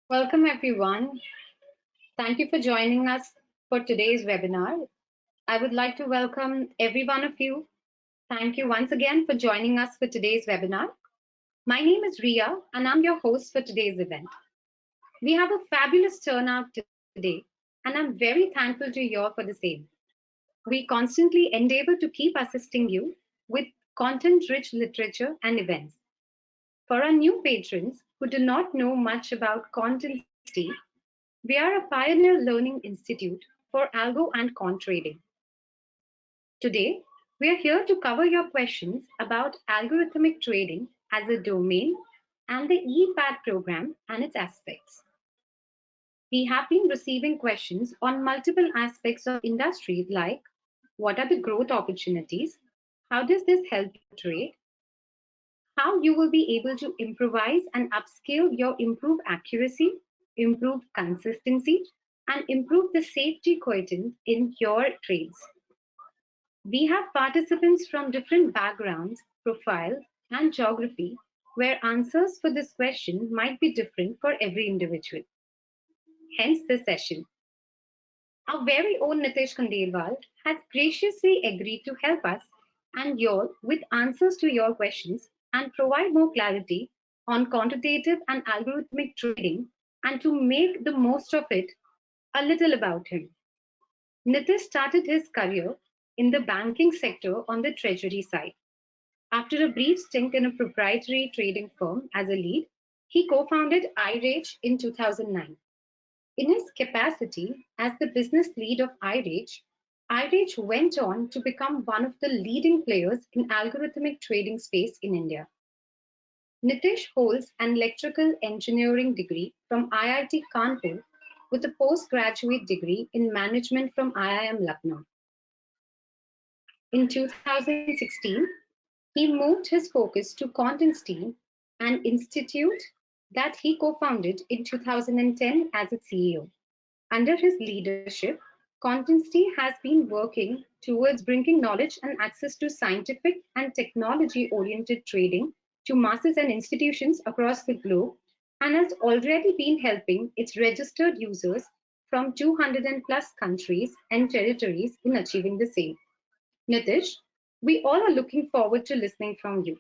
Welcome everyone. Thank you for joining us for today's webinar. I would like to welcome every one of you. Thank you once again for joining us for today's webinar. My name is Ria and I'm your host for today's event. We have a fabulous turnout today and I'm very thankful to you all for the same. We constantly endeavor to keep assisting you with content-rich literature and events. For our new patrons who do not know much about QuantInsti, we are a pioneer learning institute for algo and quant trading. Today, we are here to cover your questions about algorithmic trading as a domain and the EPAT program and its aspects. We have been receiving questions on multiple aspects of industry like what are the growth opportunities, how does this help you trade, how you will be able to improvise and upscale your improve accuracy, improve consistency, and improve the safety quotient in your trades. We have participants from different backgrounds, profiles, and geography, where answers for this question might be different for every individual. Hence this session. Our very own Nitish Khandelwal has graciously agreed to help us and y'all with answers to your questions and provide more clarity on quantitative and algorithmic trading and to make the most of it. A little about him. Nitish started his career in the banking sector on the treasury side. After a brief stint in a proprietary trading firm as a lead, he co-founded iRage in 2009. In his capacity as the business lead of iRage went on to become one of the leading players in algorithmic trading space in India. Nitish holds an electrical engineering degree from IIT Kanpur with a postgraduate degree in management from IIM Lucknow. In 2016, he moved his focus to QuantInsti, an institute that he co-founded in 2010 as its CEO. Under his leadership, QuantInsti has been working towards bringing knowledge and access to scientific and technology-oriented trading to masses and institutions across the globe and has already been helping its registered users from 200 plus countries and territories in achieving the same. Nitish, we all are looking forward to listening from you.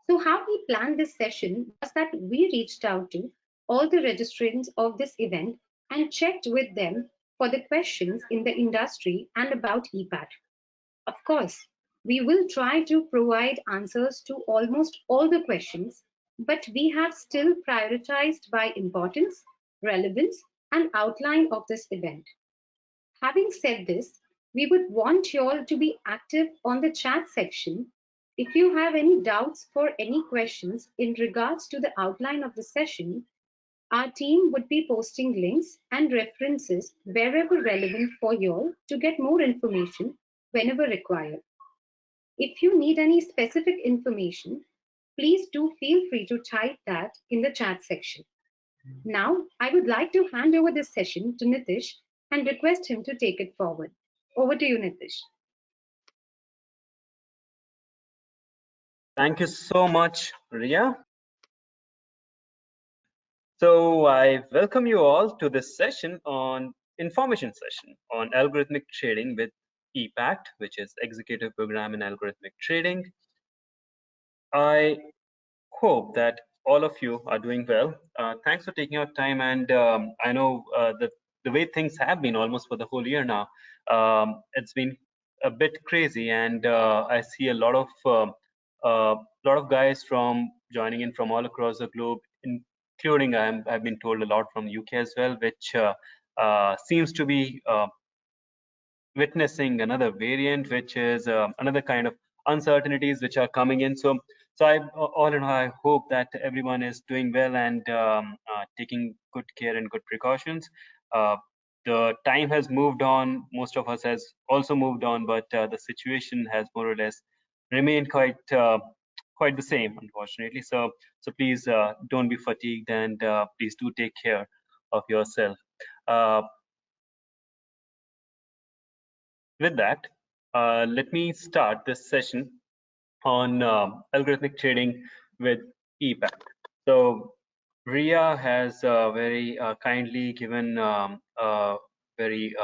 So how we planned this session was that we reached out to all the registrants of this event and checked with them for the questions in the industry and about EPAT. Of course, we will try to provide answers to almost all the questions, but we have still prioritized by importance, relevance, and outline of this event. Having said this, we would want you all to be active on the chat section. If you have any doubts or any questions in regards to the outline of the session, our team would be posting links and references wherever relevant for you all to get more information whenever required. If you need any specific information, please do feel free to type that in the chat section. Now, I would like to hand over this session to Nitish and request him to take it forward. Over to you, Nitish. Thank you so much, Ria. So I welcome you all to this session on information session on algorithmic trading with EPAT, which is Executive Program in Algorithmic Trading. I hope that all of you are doing well. Thanks for taking your time, and I know that the way things have been almost for the whole year now, it's been a bit crazy, and I see a lot of guys from joining in from all across the globe, including I've been told a lot from UK as well, which seems to be witnessing another variant, which is another kind of uncertainties which are coming in. So all in all, I hope that everyone is doing well and taking good care and good precautions. The time has moved on. Most of us has also moved on, but the situation has more or less remained quite the same, unfortunately. So please don't be fatigued, and please do take care of yourself. With that, let me start this session on algorithmic trading with EPAT. So Ria has very kindly given a very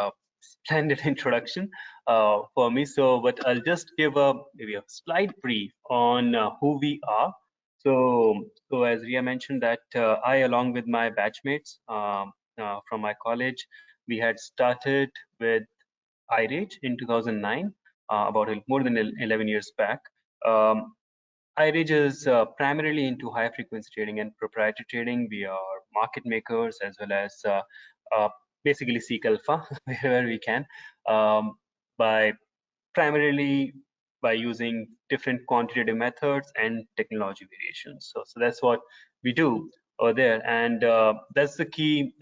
splendid introduction for me. So, but I'll just give a maybe a slight brief on who we are. So as Ria mentioned that I, along with my batchmates from my college, we had started with iRage in 2009, about more than 11 years back. Um, iRage is primarily into high frequency trading and proprietary trading. We are market makers as well as uh, basically seek alpha wherever we can um, by primarily by using different quantitative methods and technology variations. So that's what we do over there, and that's the key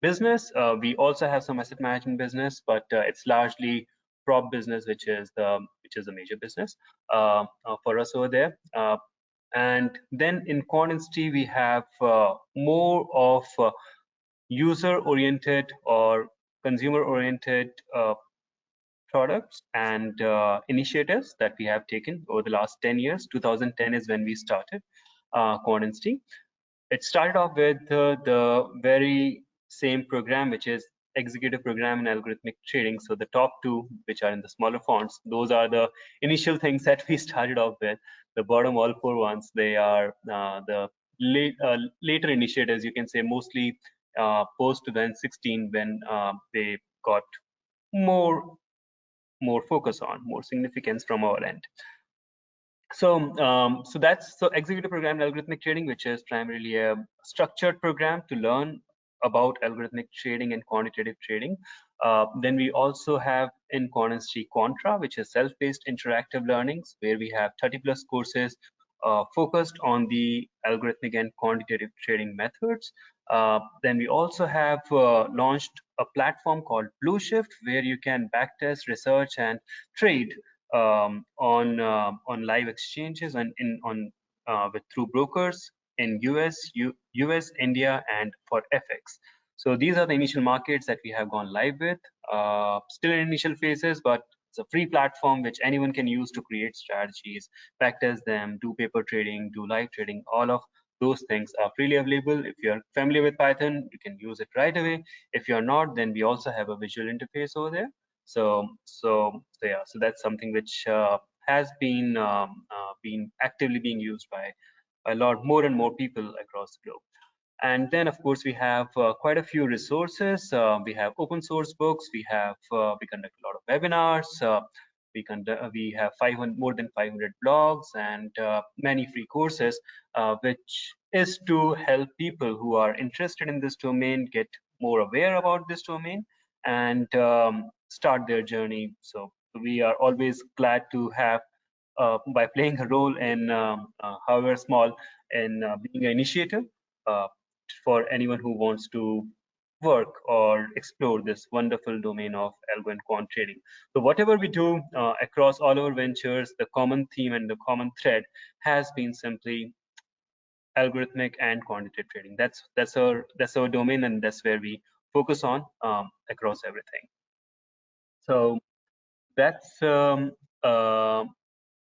business. We also have some asset management business, but it's largely prop business, which is the major business for us over there. And then in QuantInsti, we have more of user-oriented or consumer-oriented products and initiatives that we have taken over the last 10 years. 2010 is when we started QuantInsti. It started off with the very same program, which is executive program and algorithmic trading. So the top two, which are in the smaller fonts, those are the initial things that we started off with. The bottom all four ones, they are the later initiatives, you can say, mostly post 2016 when they got more more focus on, more significance from our end. So that's executive program algorithmic trading, which is primarily a structured program to learn about algorithmic trading and quantitative trading. Then we also have in QuantInsti Contra, which is self-paced interactive learnings, where we have 30 plus courses focused on the algorithmic and quantitative trading methods. Then we also have launched a platform called Blue Shift, where you can backtest, research, and trade on live exchanges and in on with through brokers in US, India, and for FX. So these are the initial markets that we have gone live with. Still in initial phases, but it's a free platform which anyone can use to create strategies, backtest them, do paper trading, do live trading. All of those things are freely available. If you're familiar with Python, you can use it right away. If you're not, then we also have a visual interface over there. So yeah, so that's something which has been actively being used by a lot more and more people across the globe. And then, of course, we have quite a few resources. We have open source books. We conduct a lot of webinars. We have 500 more than 500 blogs and many free courses, which is to help people who are interested in this domain get more aware about this domain and start their journey. So we are always glad to have by playing a role in however small in being an initiator uh, for anyone who wants to work or explore this wonderful domain of algo and quant trading. So whatever we do across all our ventures, the common theme and the common thread has been simply algorithmic and quantitative trading. That's our domain, and that's where we focus on across everything. So that's uh,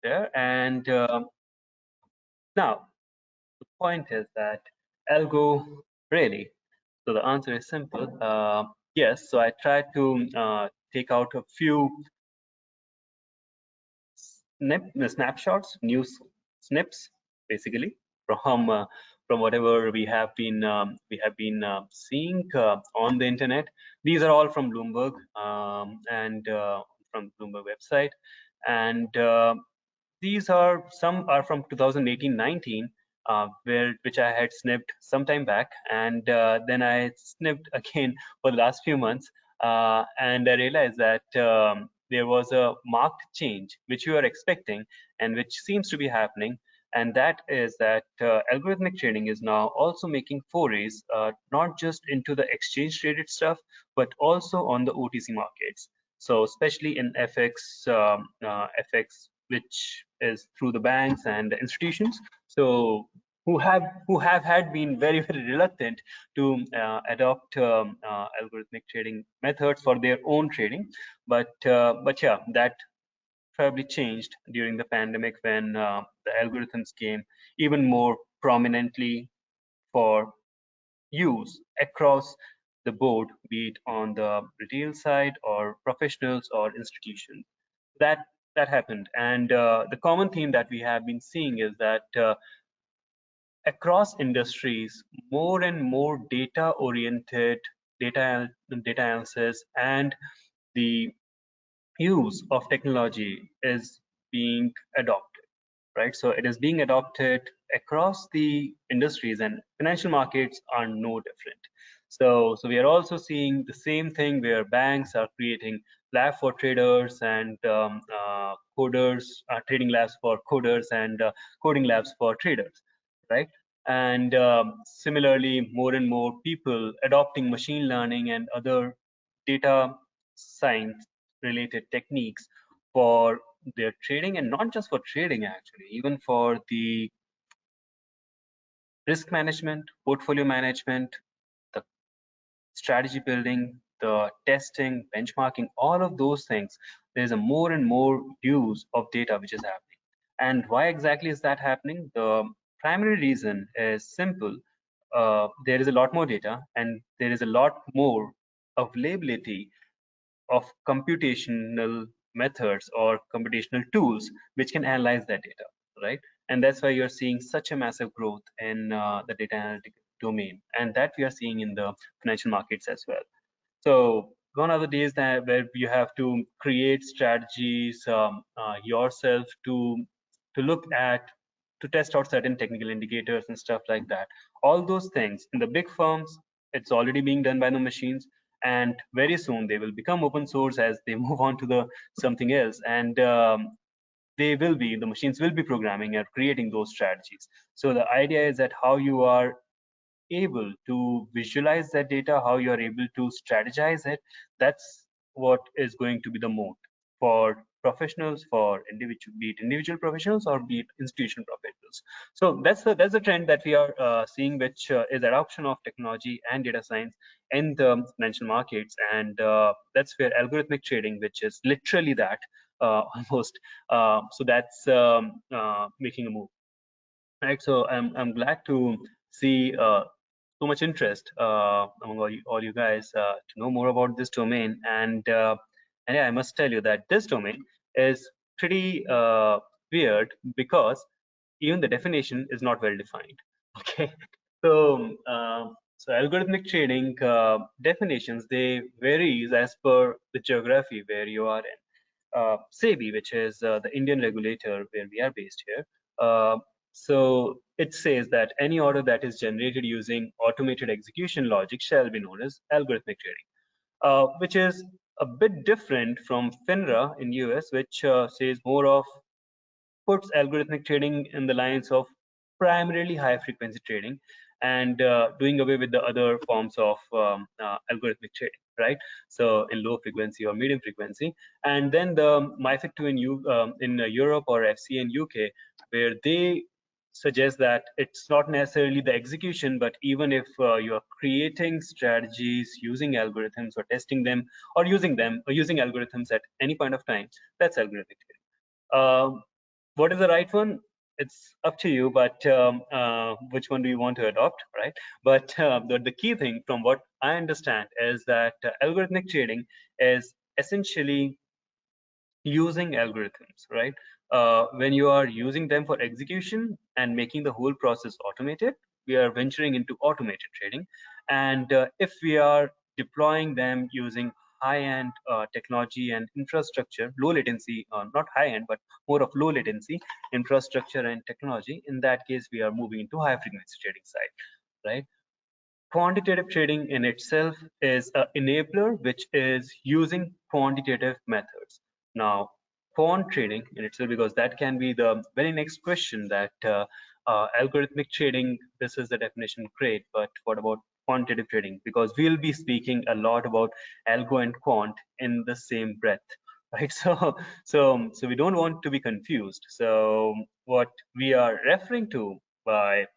there. And now the point is that algo really. So the answer is simple. Yes. So I tried to take out a few snapshots, news snips, basically from whatever we have been seeing on the internet. These are all from Bloomberg and from Bloomberg website, and these are some are from 2018-19, which I had snipped some time back, and then I snipped again for the last few months, and I realized that there was a marked change which you are expecting and which seems to be happening, and that is that algorithmic trading is now also making forays not just into the exchange traded stuff, but also on the OTC markets. So especially in FX, which is through the banks and the institutions. So who have had been very very reluctant to adopt algorithmic trading methods for their own trading, but yeah, that probably changed during the pandemic when the algorithms came even more prominently for use across the board, be it on the retail side or professionals or institutions. That that happened, and the common theme that we have been seeing is that across industries, more and more data-oriented data analysis and the use of technology is being adopted, right? So it is being adopted across the industries, and financial markets are no different. So we are also seeing the same thing where banks are creating lab for traders and coders, trading labs for coders and coding labs for traders, right? And similarly, more and more people adopting machine learning and other data science related techniques for their trading, and not just for trading actually, even for the risk management, portfolio management, the strategy building, the testing, benchmarking, all of those things. There's a more and more use of data which is happening. And why exactly is that happening? The primary reason is simple. There is a lot more data and there is a lot more availability of computational methods or computational tools which can analyze that data, right? And that's why you're seeing such a massive growth in the data analytic domain, and that we are seeing in the financial markets as well. So gone are the days that where you have to create strategies yourself to look at, to test out certain technical indicators and stuff like that. All those things in the big firms, it's already being done by the machines, and very soon they will become open source as they move on to the something else, and the machines will be programming and creating those strategies. So the idea is that how you are able to visualize that data, how you are able to strategize it, that's what is going to be the mode for professionals, for individual, be it individual professionals or be it institutional professionals. So that's the trend that we are seeing, which is adoption of technology and data science in the financial markets, and that's where algorithmic trading, which is literally that almost, so that's making a move. Right, so I'm glad to see so much interest among all you guys to know more about this domain, and yeah, I must tell you that this domain is pretty weird because even the definition is not well defined. Okay, so so algorithmic trading definitions, they varies as per the geography where you are in. SEBI, which is the Indian regulator where we are based here. So it says that any order that is generated using automated execution logic shall be known as algorithmic trading, which is a bit different from FINRA in US, which says more of, puts algorithmic trading in the lines of primarily high frequency trading, and doing away with the other forms of algorithmic trading, right? So in low frequency or medium frequency, and then the MiFID 2 in Europe or FCA in UK, where they suggest that it's not necessarily the execution, but even if you are creating strategies using algorithms or testing them or using algorithms at any point of time, that's algorithmic trading. What is the right one? It's up to you, but which one do you want to adopt, right? But the key thing, from what I understand, is that algorithmic trading is essentially using algorithms, right? When you are using them for execution and making the whole process automated, we are venturing into automated trading. And if we are deploying them using high-end technology and infrastructure, low latency, not high-end, but more of low latency infrastructure and technology, in that case, we are moving into high frequency trading side, right? Quantitative trading in itself is an enabler which is using quantitative methods. Now, quant trading in itself, because that can be the very next question, that algorithmic trading, this is the definition, great, but what about quantitative trading? Because we'll be speaking a lot about algo and quant in the same breath, right? So we don't want to be confused. So what we are referring to by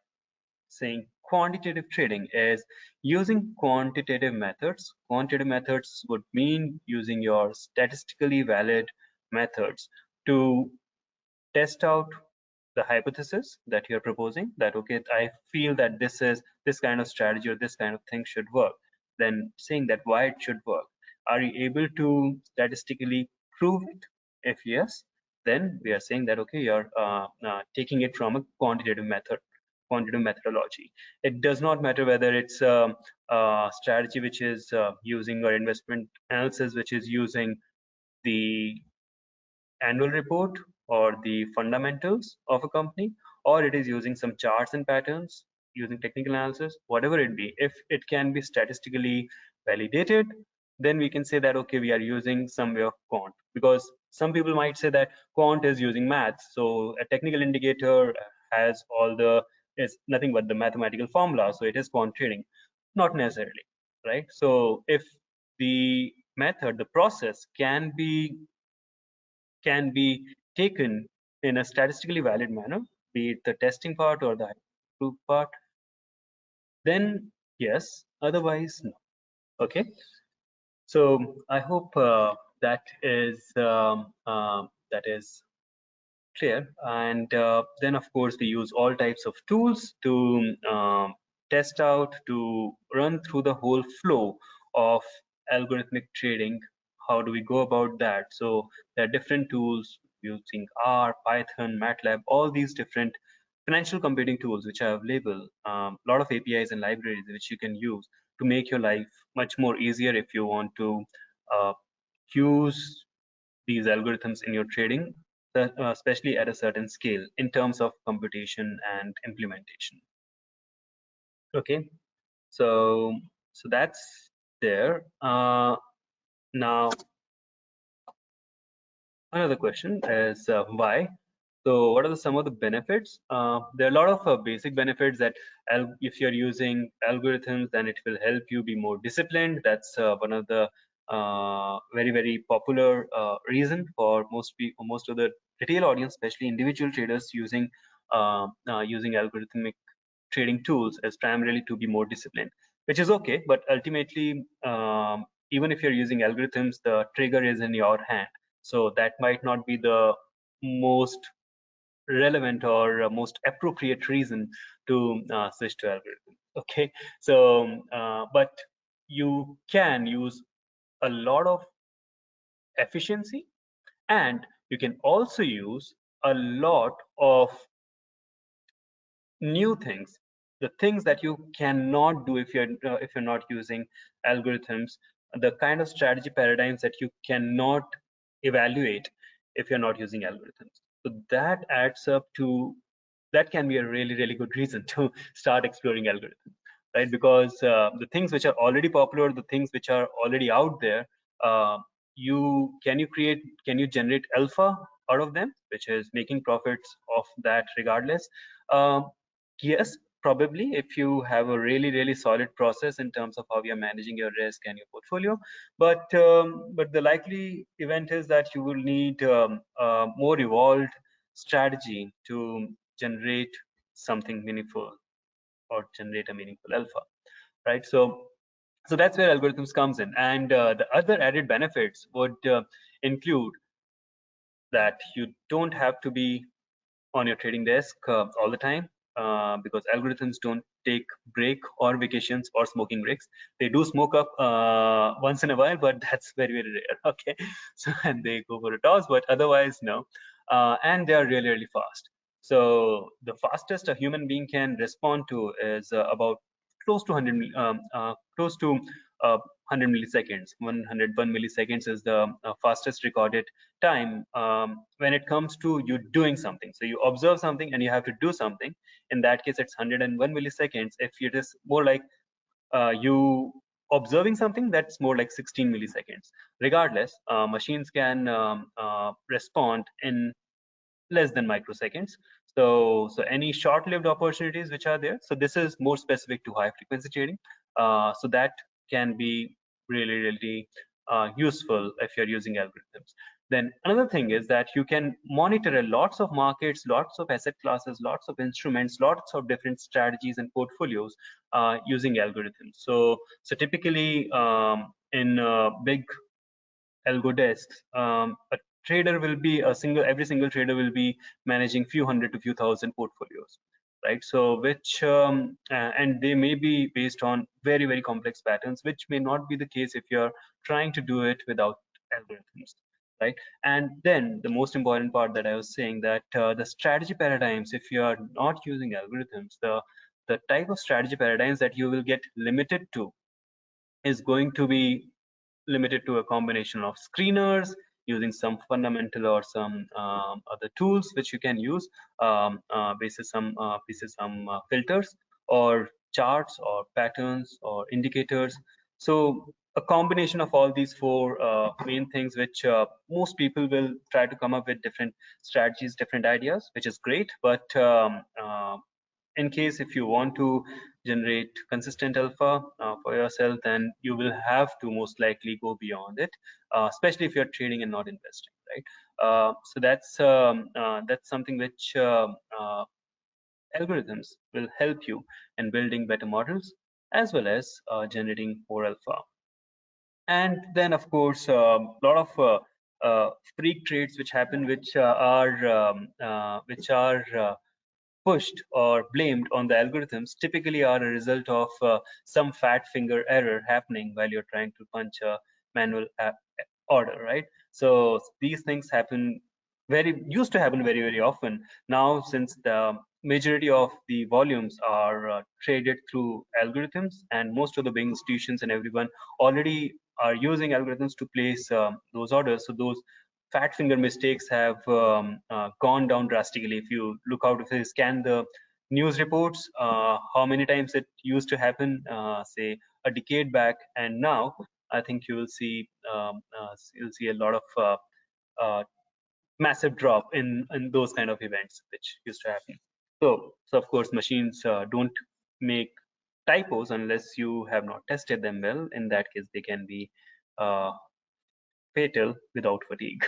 saying quantitative trading is using quantitative methods. Quantitative methods would mean using your statistically valid methods to test out the hypothesis that you're proposing, that okay, I feel that this kind of strategy or this kind of thing should work, then saying that why it should work. Are you able to statistically prove it? If yes, then we are saying that okay, you're taking it from a quantitative methodology. It does not matter whether it's a strategy which is using, or investment analysis which is using the annual report or the fundamentals of a company, or it is using some charts and patterns, using technical analysis, whatever it be. If it can be statistically validated, then we can say that okay, we are using some way of quant. Because some people might say that quant is using maths, so a technical indicator has all the is nothing but the mathematical formula, so it is quant trading. Not necessarily, right? So if the method, the process can be taken in a statistically valid manner, be it the testing part or the proof part, then yes, otherwise no. Okay, so I hope that is clear. And then, of course, we use all types of tools to test out, to run through the whole flow of algorithmic trading. How do we go about that? So there are different tools using R, Python, MATLAB, all these different financial computing tools which are available. A lot of APIs and libraries which you can use to make your life much more easier if you want to uh, use these algorithms in your trading, especially at a certain scale in terms of computation and implementation. Okay, so that's there. Now another question is why. So what are some of the benefits? There are a lot of basic benefits that if you're using algorithms, then it will help you be more disciplined. That's one of the very popular reason for most of the retail audience, especially individual traders, using algorithmic trading tools as primarily to be more disciplined, which is okay. But ultimately, even if you're using algorithms, the trigger is in your hand. So that might not be the most relevant or most appropriate reason to switch to algorithm. Okay, so but you can use a lot of efficiency, and you can also use a lot of new things, the things that you cannot do if you're not using algorithms, the kind of strategy paradigms that you cannot evaluate if you're not using algorithms. So that adds up to, that can be a really good reason to start exploring algorithms, right? Because the things which are already popular, the things which are already out there, uh, can you generate alpha out of them, which is making profits of that regardless. um, Yes, probably, if you have a really solid process in terms of how you're managing your risk and your portfolio. But the likely event is that you will need a more evolved strategy to generate something meaningful or generate a meaningful alpha, right? So that's where algorithms comes in. And the other added benefits would include that you don't have to be on your trading desk all the time, because algorithms don't take break or vacations or smoking breaks. They do smoke up once in a while, but that's very rare. Okay, so and they go for a toss, but otherwise no. And they are really fast. So the fastest a human being can respond to is about close to 100 close to 100 milliseconds. 101 milliseconds is the fastest recorded time when it comes to you doing something. So you observe something and you have to do something. In that case, it's 101 milliseconds. If it is more like you observing something, that's more like 16 milliseconds. Regardless, machines can respond in less than microseconds. So any short-lived opportunities which are there. So this is more specific to high frequency trading. So that can be really useful if you're using algorithms. Then another thing is that you can monitor lots of markets, lots of asset classes, lots of instruments, lots of different strategies and portfolios using algorithms. So typically in big algo desks, a trader will be a single every single trader will be managing few hundred to few thousand portfolios, right? So which and they may be based on very very complex patterns, which may not be the case if you're trying to do it without algorithms, right? And then the most important part that I was saying, that the strategy paradigms, if you are not using algorithms, the type of strategy paradigms that you will get limited to is going to be limited to a combination of screeners, using some fundamental or some other tools which you can use, basis some filters or charts or patterns or indicators. So a combination of all these four main things, which most people will try to come up with different strategies, different ideas, which is great. But in case if you want to generate consistent alpha for yourself, then you will have to most likely go beyond it, especially if you're trading and not investing, right? So that's something which algorithms will help you in building better models, as well as generating more alpha. And then of course a lot of freak trades which happen, which are pushed or blamed on the algorithms, typically are a result of some fat finger error happening while you're trying to punch a manual order, right? So these things happen very used to happen very very often. Now, since the majority of the volumes are traded through algorithms, and most of the big institutions and everyone already are using algorithms to place those orders, so those fat finger mistakes have gone down drastically. If you look out, if you scan the news reports, how many times it used to happen, say a decade back, and now I think you'll see a lot of massive drop in those kind of events which used to happen. So of course machines don't make typos unless you have not tested them well. In that case, they can be uh, fatal without fatigue.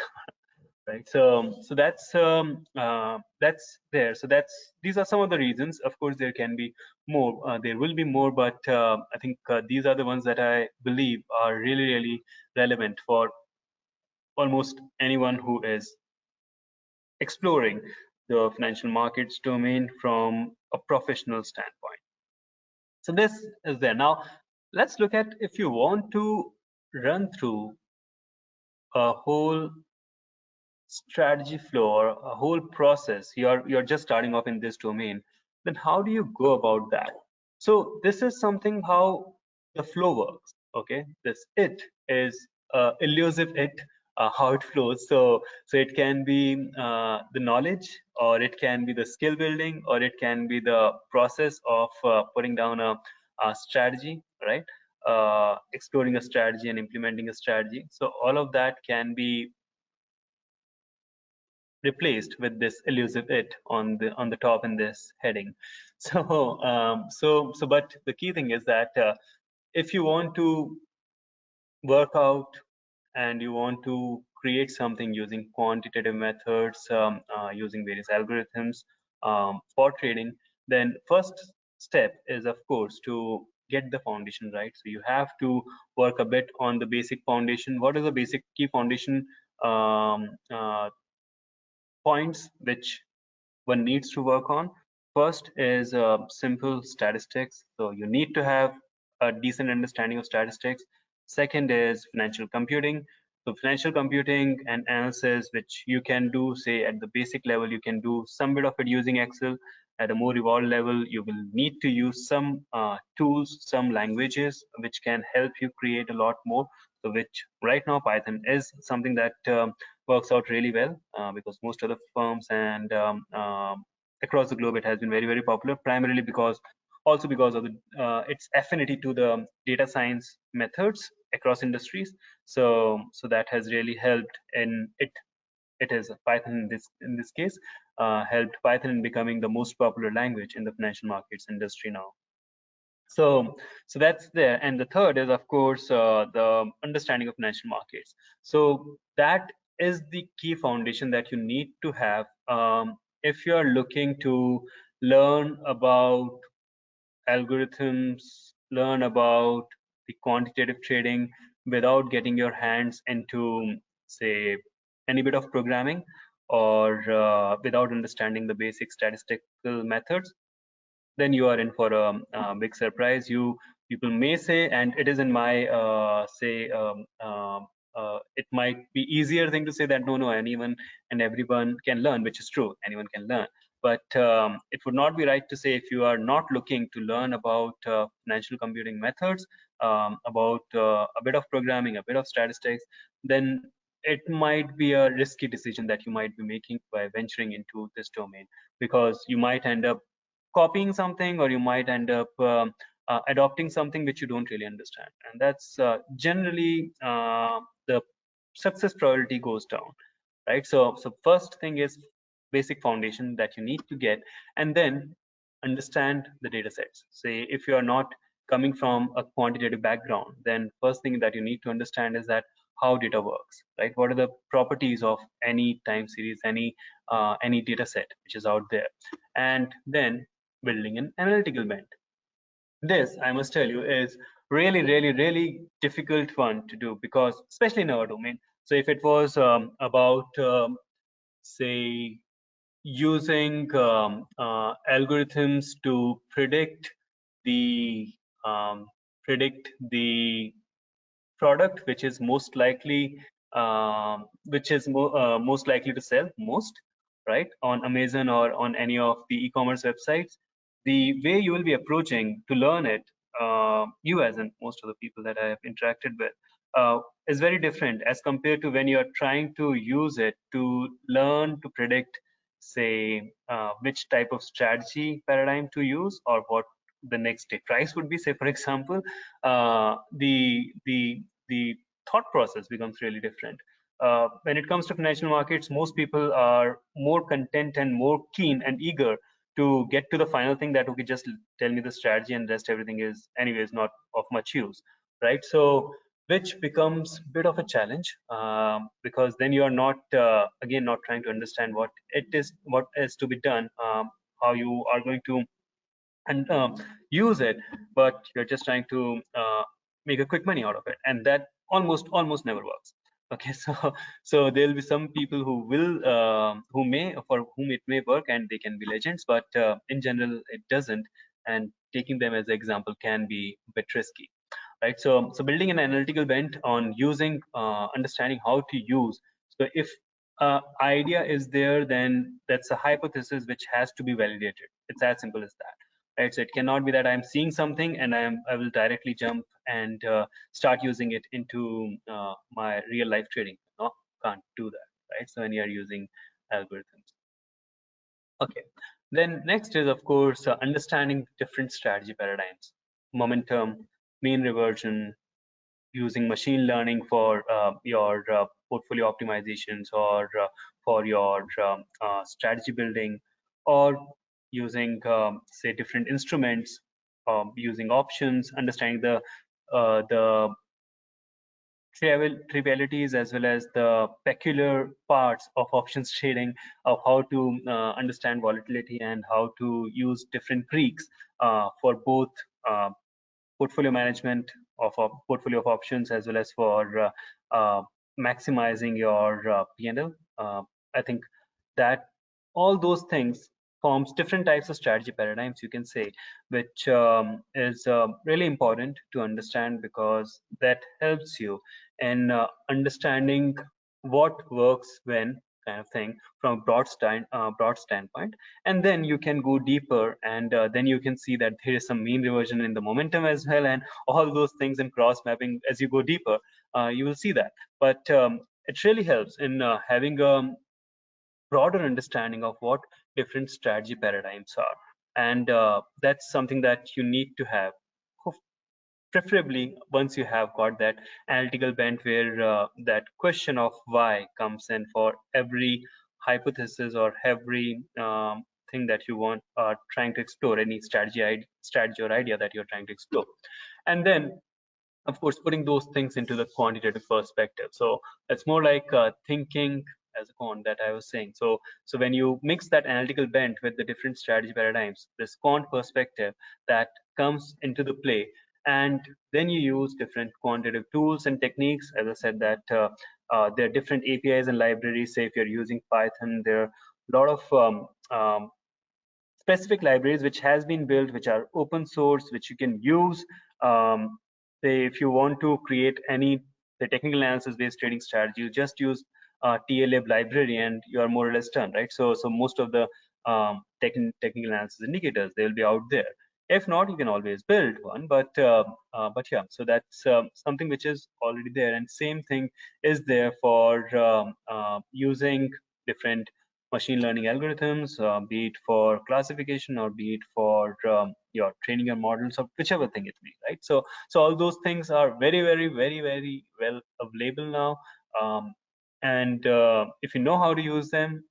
Right? So that's there. So that's these are some of the reasons. Of course, there can be more. There will be more, but I think these are the ones that I believe are really really relevant for almost anyone who is exploring the financial markets domain from a professional standpoint. So this is there. Now let's look at, if you want to run through a whole strategy flow or a whole process, you're just starting off in this domain, then how do you go about that? So this is something how the flow works. Okay, this it is elusive it, how it flows. So it can be the knowledge, or it can be the skill building, or it can be the process of putting down a strategy, right? Exploring a strategy and implementing a strategy. So all of that can be replaced with this elusive it on the top in this heading. But the key thing is that if you want to work out and you want to create something using quantitative methods, using various algorithms for trading, then first step is of course to get the foundation right. So you have to work a bit on the basic foundation. What is the basic key foundation points which one needs to work on? First is simple statistics. So you need to have a decent understanding of statistics. Second is financial computing. So financial computing and analysis, which you can do, say at the basic level, you can do some bit of it using Excel. At a more evolved level, you will need to use some tools, some languages, which can help you create a lot more. So which right now Python is something that works out really well, because most of the firms and across the globe it has been very very popular, primarily because also because of its affinity to the data science methods across industries. So that has really helped in it. It is Python in this case, helped Python in becoming the most popular language in the financial markets industry now. So that's there. And the third is of course the understanding of financial markets. So that is the key foundation that you need to have if you're looking to learn about algorithms, learn about the quantitative trading without getting your hands into, say, any bit of programming or without understanding the basic statistical methods, then you are in for a big surprise. You people may say, and it is in my say, it might be easier thing to say that no, anyone and everyone can learn, which is true. Anyone can learn, but it would not be right to say if you are not looking to learn about financial computing methods, about a bit of programming, a bit of statistics, then it might be a risky decision that you might be making by venturing into this domain, because you might end up copying something, or you might end up adopting something which you don't really understand, and that's generally the success probability goes down, right? So first thing is basic foundation that you need to get, and then understand the data sets. Say if you are not coming from a quantitative background, then first thing that you need to understand is that how data works, right? What are the properties of any time series, any data set which is out there, and then building an analytical bent. This, I must tell you, is really, really, really difficult one to do, because especially in our domain. So if it was about say using algorithms to the um, predict the product which is most likely to sell most, right, on Amazon or on any of the e-commerce websites, the way you will be approaching to learn it, you as in most of the people that I have interacted with, is very different as compared to when you are trying to use it to learn to predict, say, which type of strategy paradigm to use, or what the next day price would be, say for example. The thought process becomes really different. When it comes to financial markets, most people are more content and more keen and eager to get to the final thing, that okay, just tell me the strategy and rest everything is anyways not of much use, right? So which becomes a bit of a challenge, because then you are not again not trying to understand what is to be done, how you are going to and use it, but you're just trying to make a quick money out of it, and that almost never works. Okay, so there'll be some people who may, for whom it may work and they can be legends, but in general it doesn't, and taking them as an example can be a bit risky, right? So building an analytical bent on using understanding how to use. So if idea is there, then that's a hypothesis which has to be validated. It's as simple as that, right? So it cannot be that I'm seeing something and I will directly jump and start using it into my real life trading. No, can't do that, right? So when you're using algorithms. Okay, then next is of course understanding different strategy paradigms: momentum, mean reversion, using machine learning for your portfolio optimizations, or for your strategy building, or using say different instruments, using options, understanding the trivialities as well as the peculiar parts of options trading, of how to understand volatility and how to use different Greeks for both uh, portfolio management of a portfolio of options, as well as for maximizing your P&L. I think that all those things forms different types of strategy paradigms, you can say, which is really important to understand, because that helps you in understanding what works when, kind of thing, from a broad standpoint. And then you can go deeper, and then you can see that there is some mean reversion in the momentum as well, and all those things in cross mapping. As you go deeper, you will see that. But it really helps in having a broader understanding of what different strategy paradigms are, and that's something that you need to have, preferably once you have got that analytical bent, where that question of why comes in for every hypothesis or every thing that you want trying to explore, any strategy or idea that you're trying to explore. And then of course putting those things into the quantitative perspective. So it's more like thinking as a quant, that I was saying. So when you mix that analytical bent with the different strategy paradigms, this quant perspective that comes into the play, and then you use different quantitative tools and techniques. As I said, that There are different APIs and libraries. Say if you're using Python, there are a lot of specific libraries which has been built, which are open source, which you can use. Say if you want to create any the technical analysis based trading strategy, you just use TLib library and you are more or less done, right? So most of the technical analysis indicators, they will be out there. If not, you can always build one, but yeah, so that's something which is already there. And same thing is there for using different machine learning algorithms, be it for classification or be it for your training your models or whichever thing it be, right? So all those things are very, very, very, very well available now. And if you know how to use them,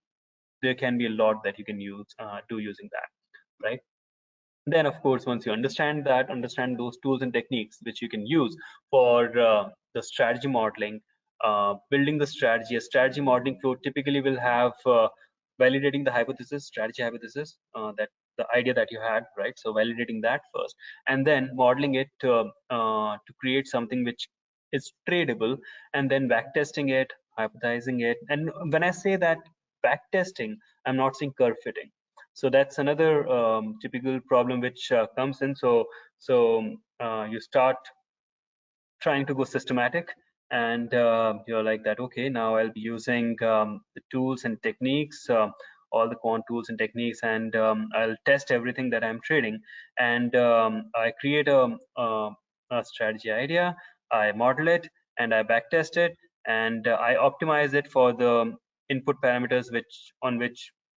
there can be a lot that you can use do using that, right? Then of course, once you understand those tools and techniques which you can use for the strategy modeling, building the strategy. A strategy modeling flow typically will have validating the hypothesis, strategy hypothesis, that the idea that you had, right? So validating that first, and then modeling it to create something which is tradable, and then backtesting it, hypothesizing it. And when I say that backtesting, I'm not saying curve fitting. So that's another typical problem which comes in. So you start trying to go systematic, and you're like that, okay, now I'll be using the tools and techniques, all the quant tools and techniques, and I'll test everything that I'm trading. And I create a strategy idea, I model it, and I backtest it, and I optimize it for the input parameters which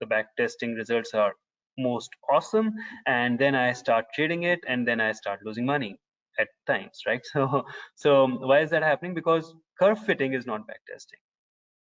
the backtesting results are most awesome. And then I start trading it, and then I start losing money at times, right? So why is that happening? Because curve fitting is not backtesting,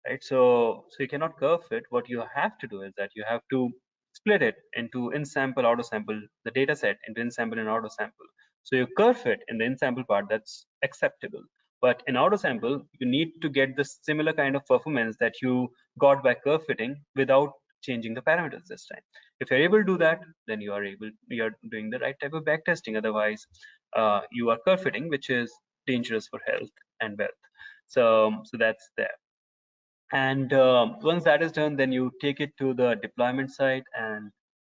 right? So you cannot curve fit. What you have to do is that you have to split it into in sample, auto sample, the data set into in sample and auto sample. So you curve fit in the in sample part, that's acceptable. But in auto sample, you need to get the similar kind of performance that you got by curve fitting without changing the parameters this time. If you're able to do that, then you're doing the right type of backtesting. Otherwise, you are curve fitting, which is dangerous for health and wealth. So that's there. And once that is done, then you take it to the deployment side, and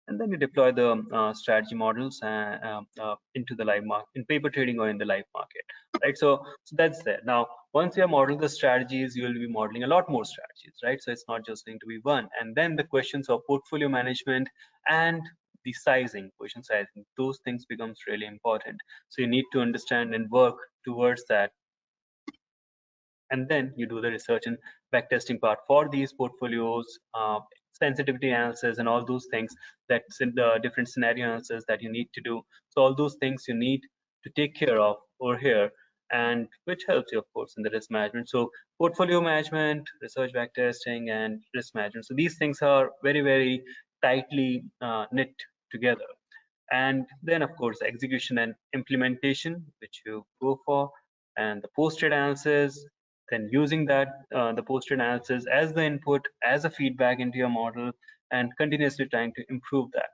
then you deploy the strategy models into the live market, in paper trading or in the live market, right? So that's there. Now, once you have modeled the strategies, you will be modeling a lot more strategies, right? So it's not just going to be one. And then the questions of portfolio management and the sizing, position sizing, those things becomes really important. So you need to understand and work towards that, and then you do the research and backtesting part for these portfolios, sensitivity analysis, and all those things. That's in the different scenario analysis that you need to do. So all those things you need to take care of over here, and which helps you, of course, in the risk management. So portfolio management, research backtesting, and risk management. So these things are very, very tightly knit together. And then of course execution and implementation, which you go for, and the post-trade analysis, then using that the post-trade analysis as the input, as a feedback into your model, and continuously trying to improve that,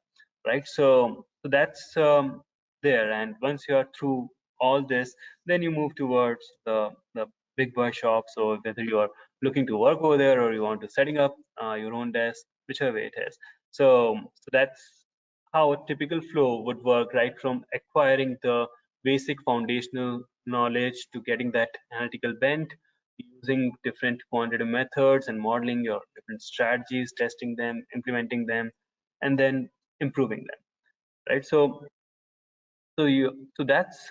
right? So that's there. And once you are through all this, then you move towards the big boy shop. So whether you are looking to work over there or you want to setting up your own desk, whichever way it is. So that's how a typical flow would work, right from acquiring the basic foundational knowledge to getting that analytical bent, using different quantitative methods and modeling your different strategies, testing them, implementing them, and then improving them, right? So that's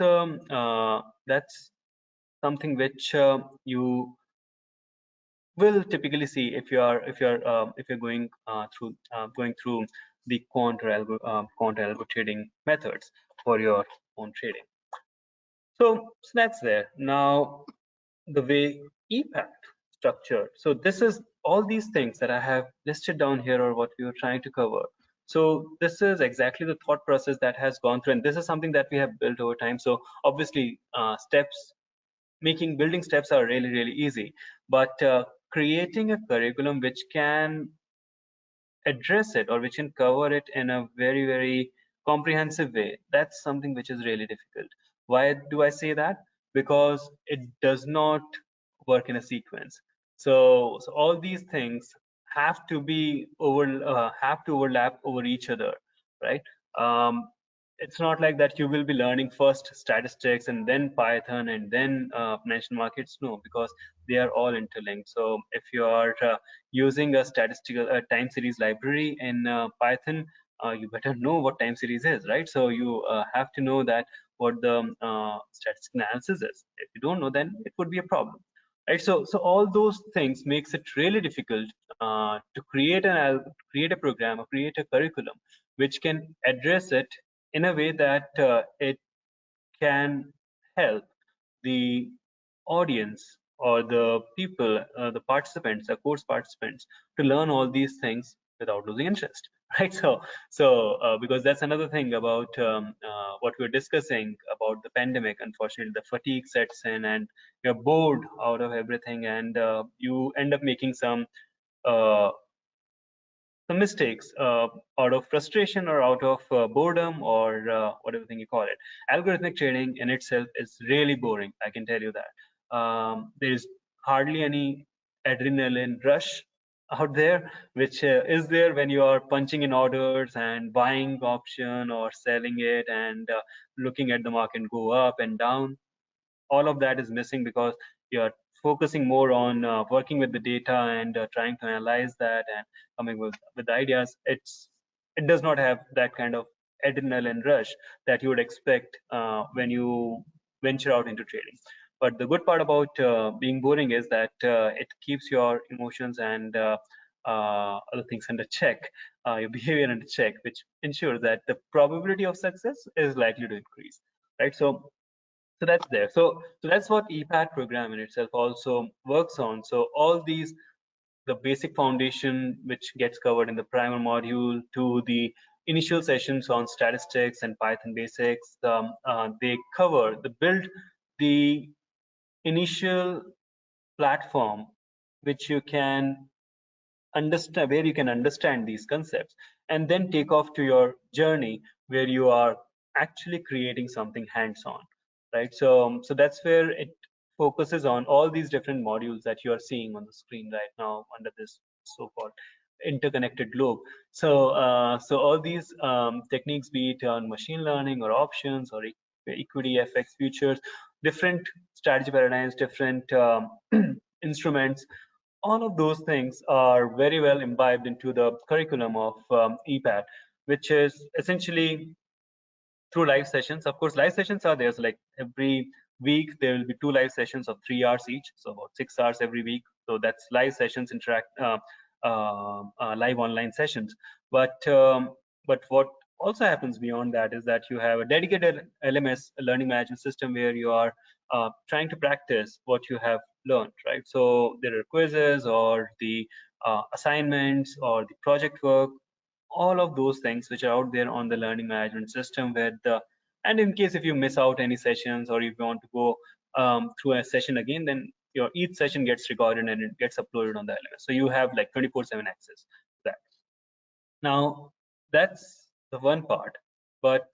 something which you will typically see if you're going through the quant algo trading methods for your own trading. So that's there. Now the way EPAT structure. So this is all these things that I have listed down here, or what we were trying to cover. So this is exactly the thought process that has gone through, and this is something that we have built over time. So obviously, building steps are really, really easy, but creating a curriculum which can address it, or which can cover it in a very, very comprehensive way, that's something which is really difficult. Why do I say that? Because it does not work in a sequence. So all these things have to overlap over each other, right? Um, it's not like that you will be learning first statistics and then Python and then financial markets. No, because they are all interlinked. So if you are using a statistical time series library in Python, you better know what time series is, right? So you have to know that what the statistical analysis is. If you don't know, then it would be a problem, right? So all those things makes it really difficult to create a program or create a curriculum which can address it in a way that it can help the audience or the people, the participants, the course participants, to learn all these things without losing interest, right? So because that's another thing about what we're discussing about the pandemic. Unfortunately, the fatigue sets in, and you're bored out of everything, and you end up making uh, some mistakes out of frustration or out of boredom or whatever thing you call it. Algorithmic trading in itself is really boring. I can tell you that. There is hardly any adrenaline rush out there, which is there when you are punching in orders and buying option or selling it and looking at the market go up and down. All of that is missing because you're focusing more on working with the data and trying to analyze that and coming with ideas. It does not have that kind of adrenaline rush that you would expect when you venture out into trading. But the good part about being boring is that it keeps your emotions and other things under check, your behavior under check, which ensures that the probability of success is likely to increase, right? So that's there. So that's what EPAT program in itself also works on. So all these, the basic foundation which gets covered in the primer module to the initial sessions on statistics and Python basics, they cover the build the initial platform which you can understand, where you can understand these concepts and then take off to your journey where you are actually creating something hands-on, right? So that's where it focuses on all these different modules that you are seeing on the screen right now under this so-called interconnected globe. So all these techniques, be it on machine learning or options or equity, FX, futures, different strategy paradigms, different instruments, all of those things are very well imbibed into the curriculum of EPAT, which is essentially through live sessions. Of course, live sessions are there. So like every week, there will be 2 live sessions of 3 hours each, so about 6 hours every week. So that's live sessions, live online sessions. But what also happens beyond that is that you have a dedicated LMS, a learning management system, where you are trying to practice what you have learned, right? So there are quizzes or the assignments or the project work, all of those things which are out there on the learning management system with the, and in case if you miss out any sessions or if you want to go through a session again, then your each session gets recorded and it gets uploaded on the LMS. So you have like 24/7 access to that. Now that's the one part. But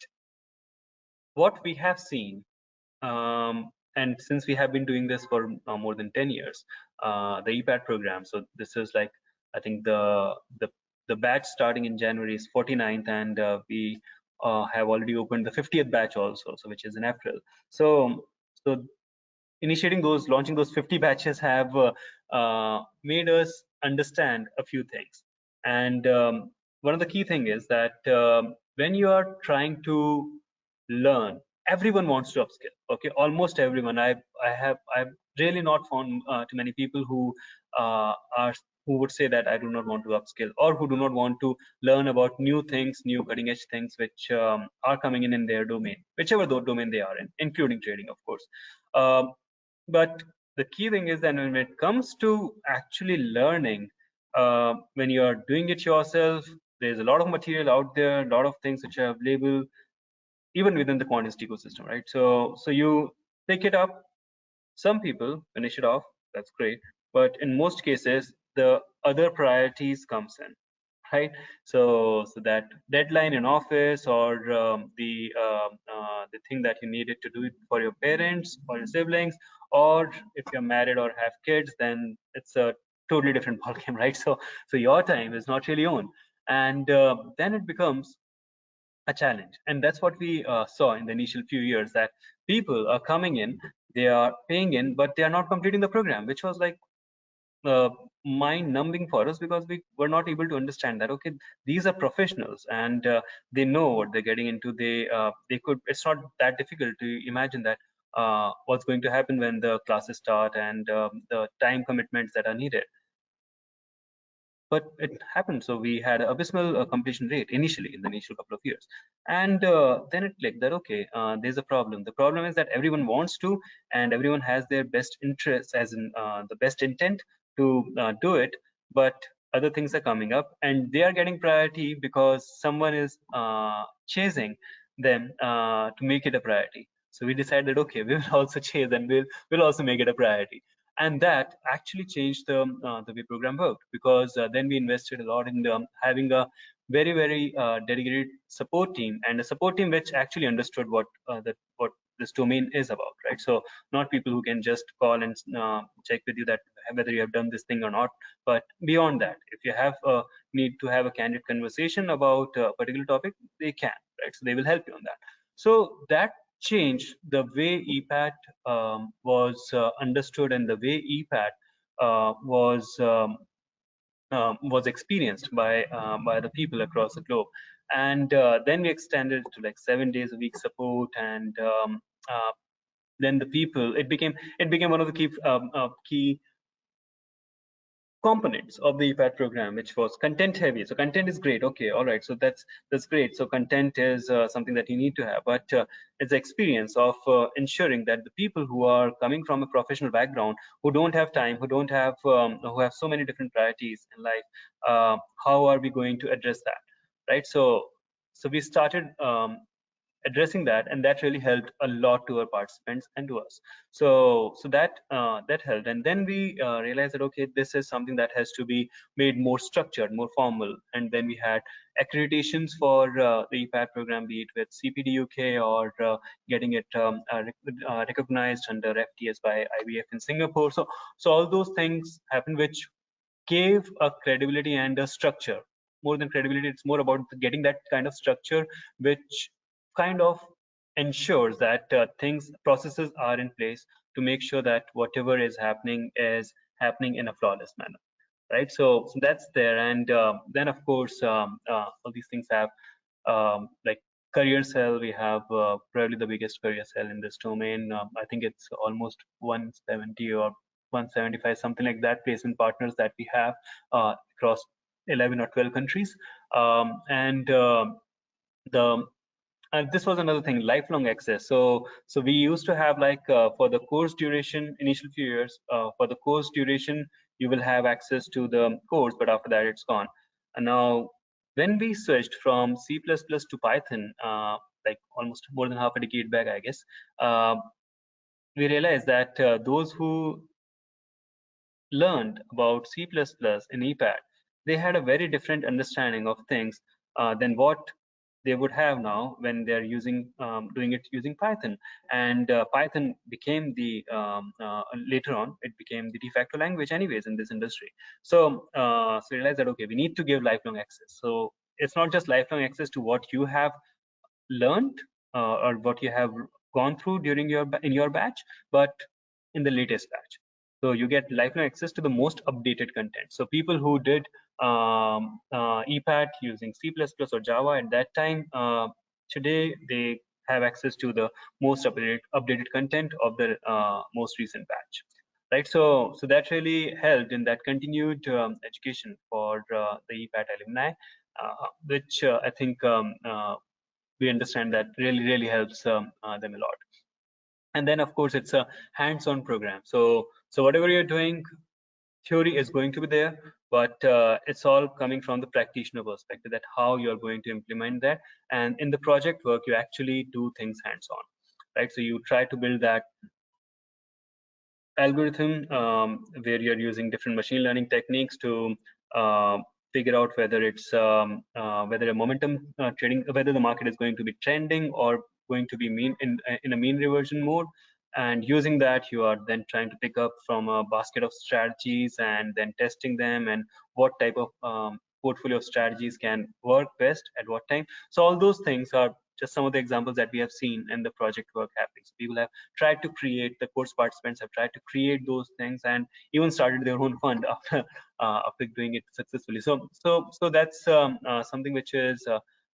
what we have seen, and since we have been doing this for more than 10 years, the EPAT program, so this is like, I think the batch starting in January is 49th, and we have already opened the 50th batch also, so which is in April. So initiating those, launching those 50 batches have made us understand a few things. And one of the key thing is that when you are trying to learn, everyone wants to upskill. Okay, almost everyone. I've really not found too many people who are who would say that I do not want to upskill, or who do not want to learn about new things, new cutting edge things which are coming in their domain, whichever domain they are in, including trading, of course. Um, but the key thing is that when it comes to actually learning, when you are doing it yourself, there's a lot of material out there, a lot of things which are available even within the QuantInsti ecosystem, right? So you pick it up, some people finish it off, that's great, but in most cases the other priorities comes in, right? So that deadline in office, or the thing that you needed to do it for your parents or your siblings, Or if you're married or have kids, then it's a totally different ballgame, right? So your time is not really own, and then it becomes a challenge. And that's what we saw in the initial few years, that people are coming in, they are paying in, but they are not completing the program, which was like uh, mind numbing for us, because we were not able to understand that okay, these are professionals, and they know what they're getting into. They could, it's not that difficult to imagine that what's going to happen when the classes start, and the time commitments that are needed. But it happened. So we had an abysmal completion rate initially in the initial couple of years, and then it clicked that okay, there's a problem. The problem is that everyone wants to, and everyone has their best interests, as in the best intent to do it, but other things are coming up, and they are getting priority because someone is chasing them to make it a priority. So we decided, okay, we will also chase, and we'll also make it a priority. And that actually changed the way program worked, because then we invested a lot in having a very dedicated support team, and a support team which actually understood what this domain is about, right? So not people who can just call and check with you that whether you have done this thing or not, but beyond that, if you have need to have a candid conversation about a particular topic, they can, right? So they will help you on that. So that changed the way EPAT was understood, and the way EPAT was experienced by the people across the globe. And then we extended it to like 7 days a week support, and uh, then the people, it became one of the key components of the EPAT program, which was content heavy. So content is great. Okay, all right. So that's great. So content is something that you need to have, but it's the experience of ensuring that the people who are coming from a professional background, who don't have time, who have so many different priorities in life, how are we going to address that, right? So we started addressing that, and that really helped a lot to our participants and to us. So that helped, and then we realized that okay, this is something that has to be made more structured, more formal. And then we had accreditations for the EPAT program, be it with CPD UK, or getting it recognized under FTS by IBF in Singapore. So all those things happened, which gave a credibility and a structure. More than credibility, it's more about getting that kind of structure, which kind of ensures that processes are in place to make sure that whatever is happening in a flawless manner, right? So that's there. And then of course, all these things have like career cell. We have probably the biggest career cell in this domain. I think it's almost 170 or 175, something like that, placement partners that we have across 11 or 12 countries. And the and this was another thing, lifelong access. So we used to have like for the course duration, initial few years, for the course duration, you will have access to the course, but after that it's gone. And now when we switched from C++ to Python, like almost more than half a decade back, I guess, uh, we realized that those who learned about C++ in EPAT, they had a very different understanding of things than what they would have now when they're doing it using Python. And Python became later on, it became the de facto language anyways in this industry. So we realized that, okay, we need to give lifelong access. So it's not just lifelong access to what you have learned or what you have gone through during in your batch, but in the latest batch. So you get lifelong access to the most updated content. So people who did EPAT using C++ or Java at that time, today they have access to the most updated content of the most recent batch, right? So that really helped in that continued education for the EPAT alumni, which I think we understand that really helps them a lot. And then of course it's a hands-on program. So whatever you're doing, theory is going to be there, but it's all coming from the practitioner perspective, that how you're going to implement that. And in the project work, you actually do things hands-on, right? So you try to build that algorithm where you're using different machine learning techniques to uh, figure out whether it's whether a momentum trading, whether the market is going to be trending or going to be mean in a mean reversion mode. and using that you are then trying to pick up from a basket of strategies and then testing them, and what type of portfolio of strategies can work best at what time. So all those things are just some of the examples that we have seen in the project work happening. So people have tried to create, the course participants have tried to create those things and even started their own fund after doing it successfully. So that's something which is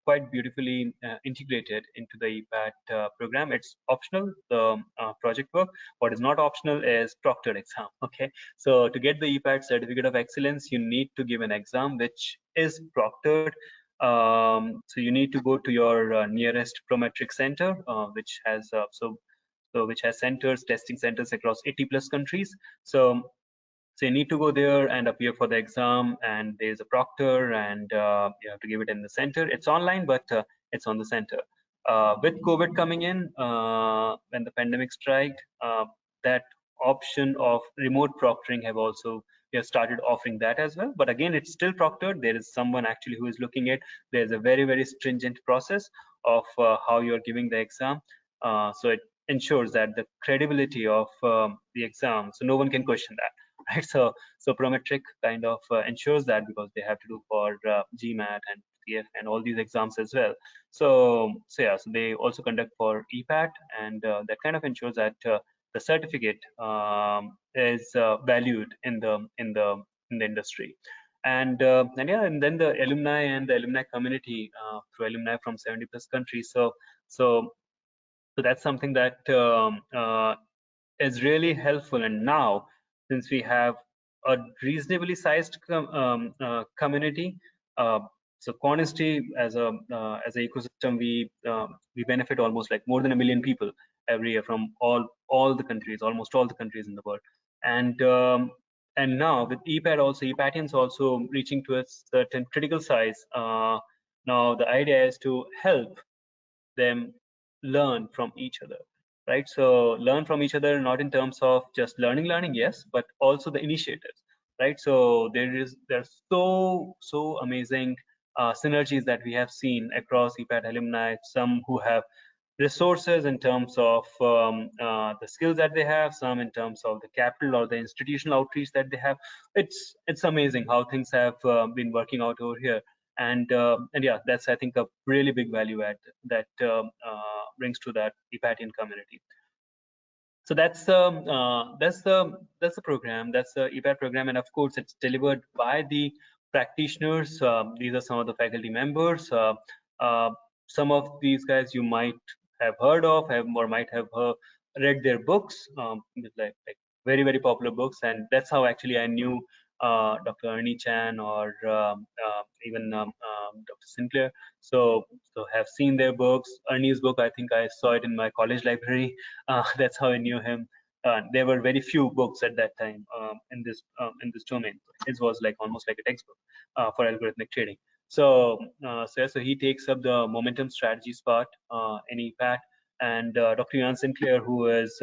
quite beautifully integrated into the EPAT program. It's optional, the project work. What is not optional is proctored exam. Okay, so to get the EPAT certificate of excellence, you need to give an exam which is proctored. So you need to go to your nearest Prometric center, which has which has centers, testing centers across 80 plus countries. So you need to go there and appear for the exam, and there's a proctor, and you have to give it in the center. It's online, but it's on the center. With COVID coming in, when the pandemic struck, that option of remote proctoring have also, we have started offering that as well. But again, it's still proctored. There is someone actually who is looking at. There's a very, very stringent process of how you're giving the exam. So it ensures that the credibility of the exam, so no one can question that. Right, so Prometric kind of ensures that, because they have to do for GMAT and CF and all these exams as well. So yeah, so they also conduct for EPAT, and that kind of ensures that the certificate is valued in the industry. And yeah, and then the alumni and the alumni community, through alumni from 70 plus countries. So that's something that is really helpful. And now, since we have a reasonably sized community, uh, so QuantInsti as a ecosystem, we benefit almost like more than 1 million people every year from all the countries, almost all the countries in the world. And now with EPAT also, EPATians also reaching to a certain critical size. Now the idea is to help them learn from each other, right? So learn from each other, not in terms of just learning, yes, but also the initiatives, right? So there's so amazing synergies that we have seen across EPAT alumni. Some who have resources in terms of the skills that they have, some in terms of the capital or the institutional outreach that they have. It's amazing how things have been working out over here. And yeah, that's, I think, a really big value add that brings to that EPATian community. So that's the program, that's the EPAT program, and of course it's delivered by the practitioners. These are some of the faculty members. Some of these guys you might have heard of, or might have read their books, like very popular books, and that's how actually I knew Dr. Ernie Chan, or even Dr. Sinclair. So have seen their books. Ernie's book, I think I saw it in my college library. That's how I knew him. There were very few books at that time in this domain. It was like almost like a textbook for algorithmic trading. So he takes up the momentum strategies part in EPAT, and Dr. Ian Sinclair, who is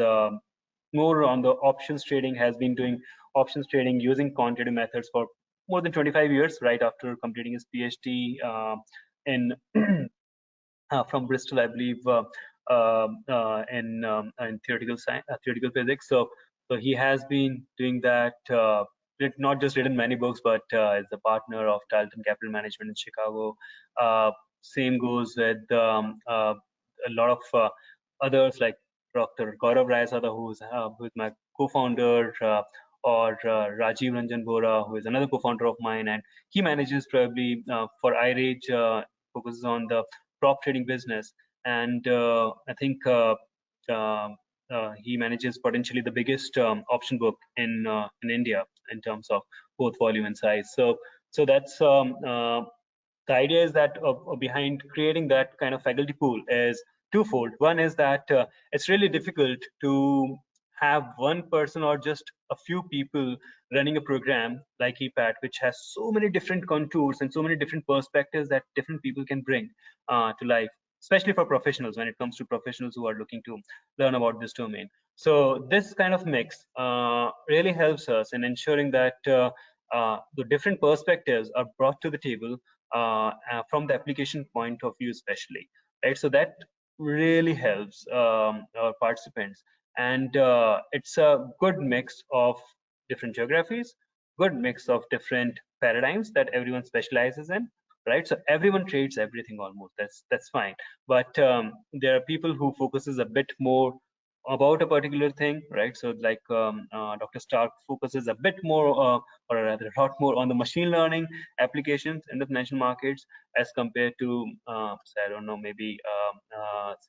more on the options trading, has been doing options trading using quantitative methods for more than 25 years, right after completing his PhD in from Bristol, I believe, in theoretical science, theoretical physics. So he has been doing that. Not just written many books, but is a partner of Tarleton Capital Management in Chicago. Same goes with a lot of others, like Dr. Gaurav Rayasada, who's my co-founder, or Rajiv Ranjan Bora, who is another co-founder of mine, and he manages probably for iRage, focuses on the prop trading business, and I think he manages potentially the biggest option book in India in terms of both volume and size. So that's the idea is that behind creating that kind of faculty pool is twofold. One is that it's really difficult to have one person or just a few people running a program like EPAT, which has so many different contours and so many different perspectives that different people can bring to life, especially for professionals, when it comes to professionals who are looking to learn about this domain. So this kind of mix really helps us in ensuring that the different perspectives are brought to the table from the application point of view, especially, right? So that really helps our participants. and it's a good mix of different geographies, good mix of different paradigms that everyone specializes in, right? So everyone trades everything almost. That's fine, but there are people who focuses a bit more about a particular thing, right? So like Dr. Stark focuses a bit more, or rather a lot more on the machine learning applications in the financial markets as compared to, say, I don't know, maybe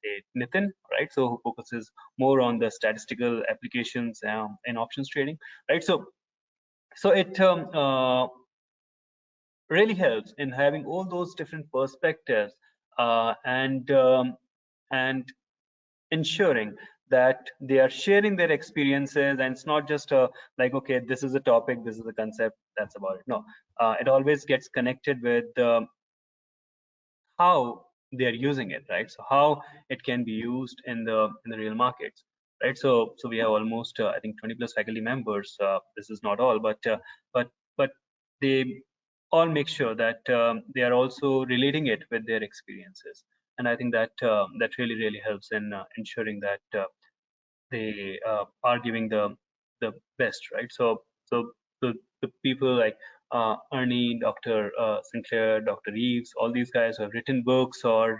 say Nitin, right? So who focuses more on the statistical applications in options trading, right? So it really helps in having all those different perspectives, and ensuring that they are sharing their experiences, and it's not just like, okay, this is a topic, this is a concept, that's about it. No, it always gets connected with how they're using it, right? So how it can be used in the real markets, right? So we have almost I think 20 plus faculty members. This is not all, but they all make sure that they are also relating it with their experiences, and I think that that really helps in ensuring that they are giving the best, right? So the people like Ernie, Dr. Sinclair, Dr. Reeves, all these guys who have written books, or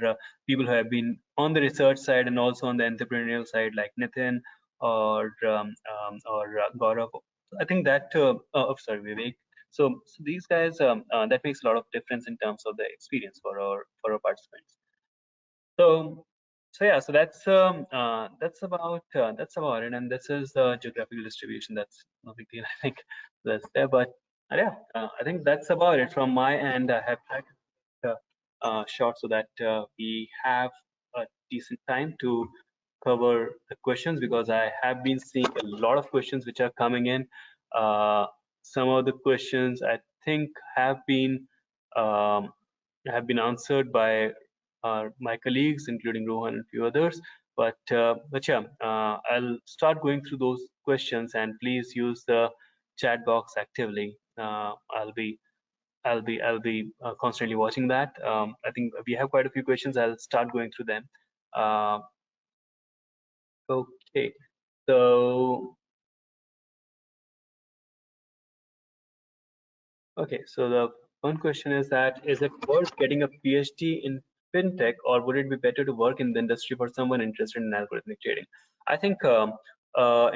people who have been on the research side and also on the entrepreneurial side, like Nitin or Gaurav. I think that oh, sorry, Vivek. So these guys, that makes a lot of difference in terms of the experience for our participants. So, so yeah, so that's about it, and this is the geographical distribution. That's no big deal, I think. That's there, but yeah, I think that's about it from my end. I have tried to short so that we have a decent time to cover the questions, because I have been seeing a lot of questions which are coming in. Uh, some of the questions I think um, have been answered by my colleagues, including Rohan and a few others. But yeah, I'll start going through those questions, and please use the chat box actively. I'll be constantly watching that. I think we have quite a few questions. I'll start going through them. Uh, okay, so okay, so the one question is that, is it worth getting a PhD in fintech, or would it be better to work in the industry for someone interested in algorithmic trading? I think in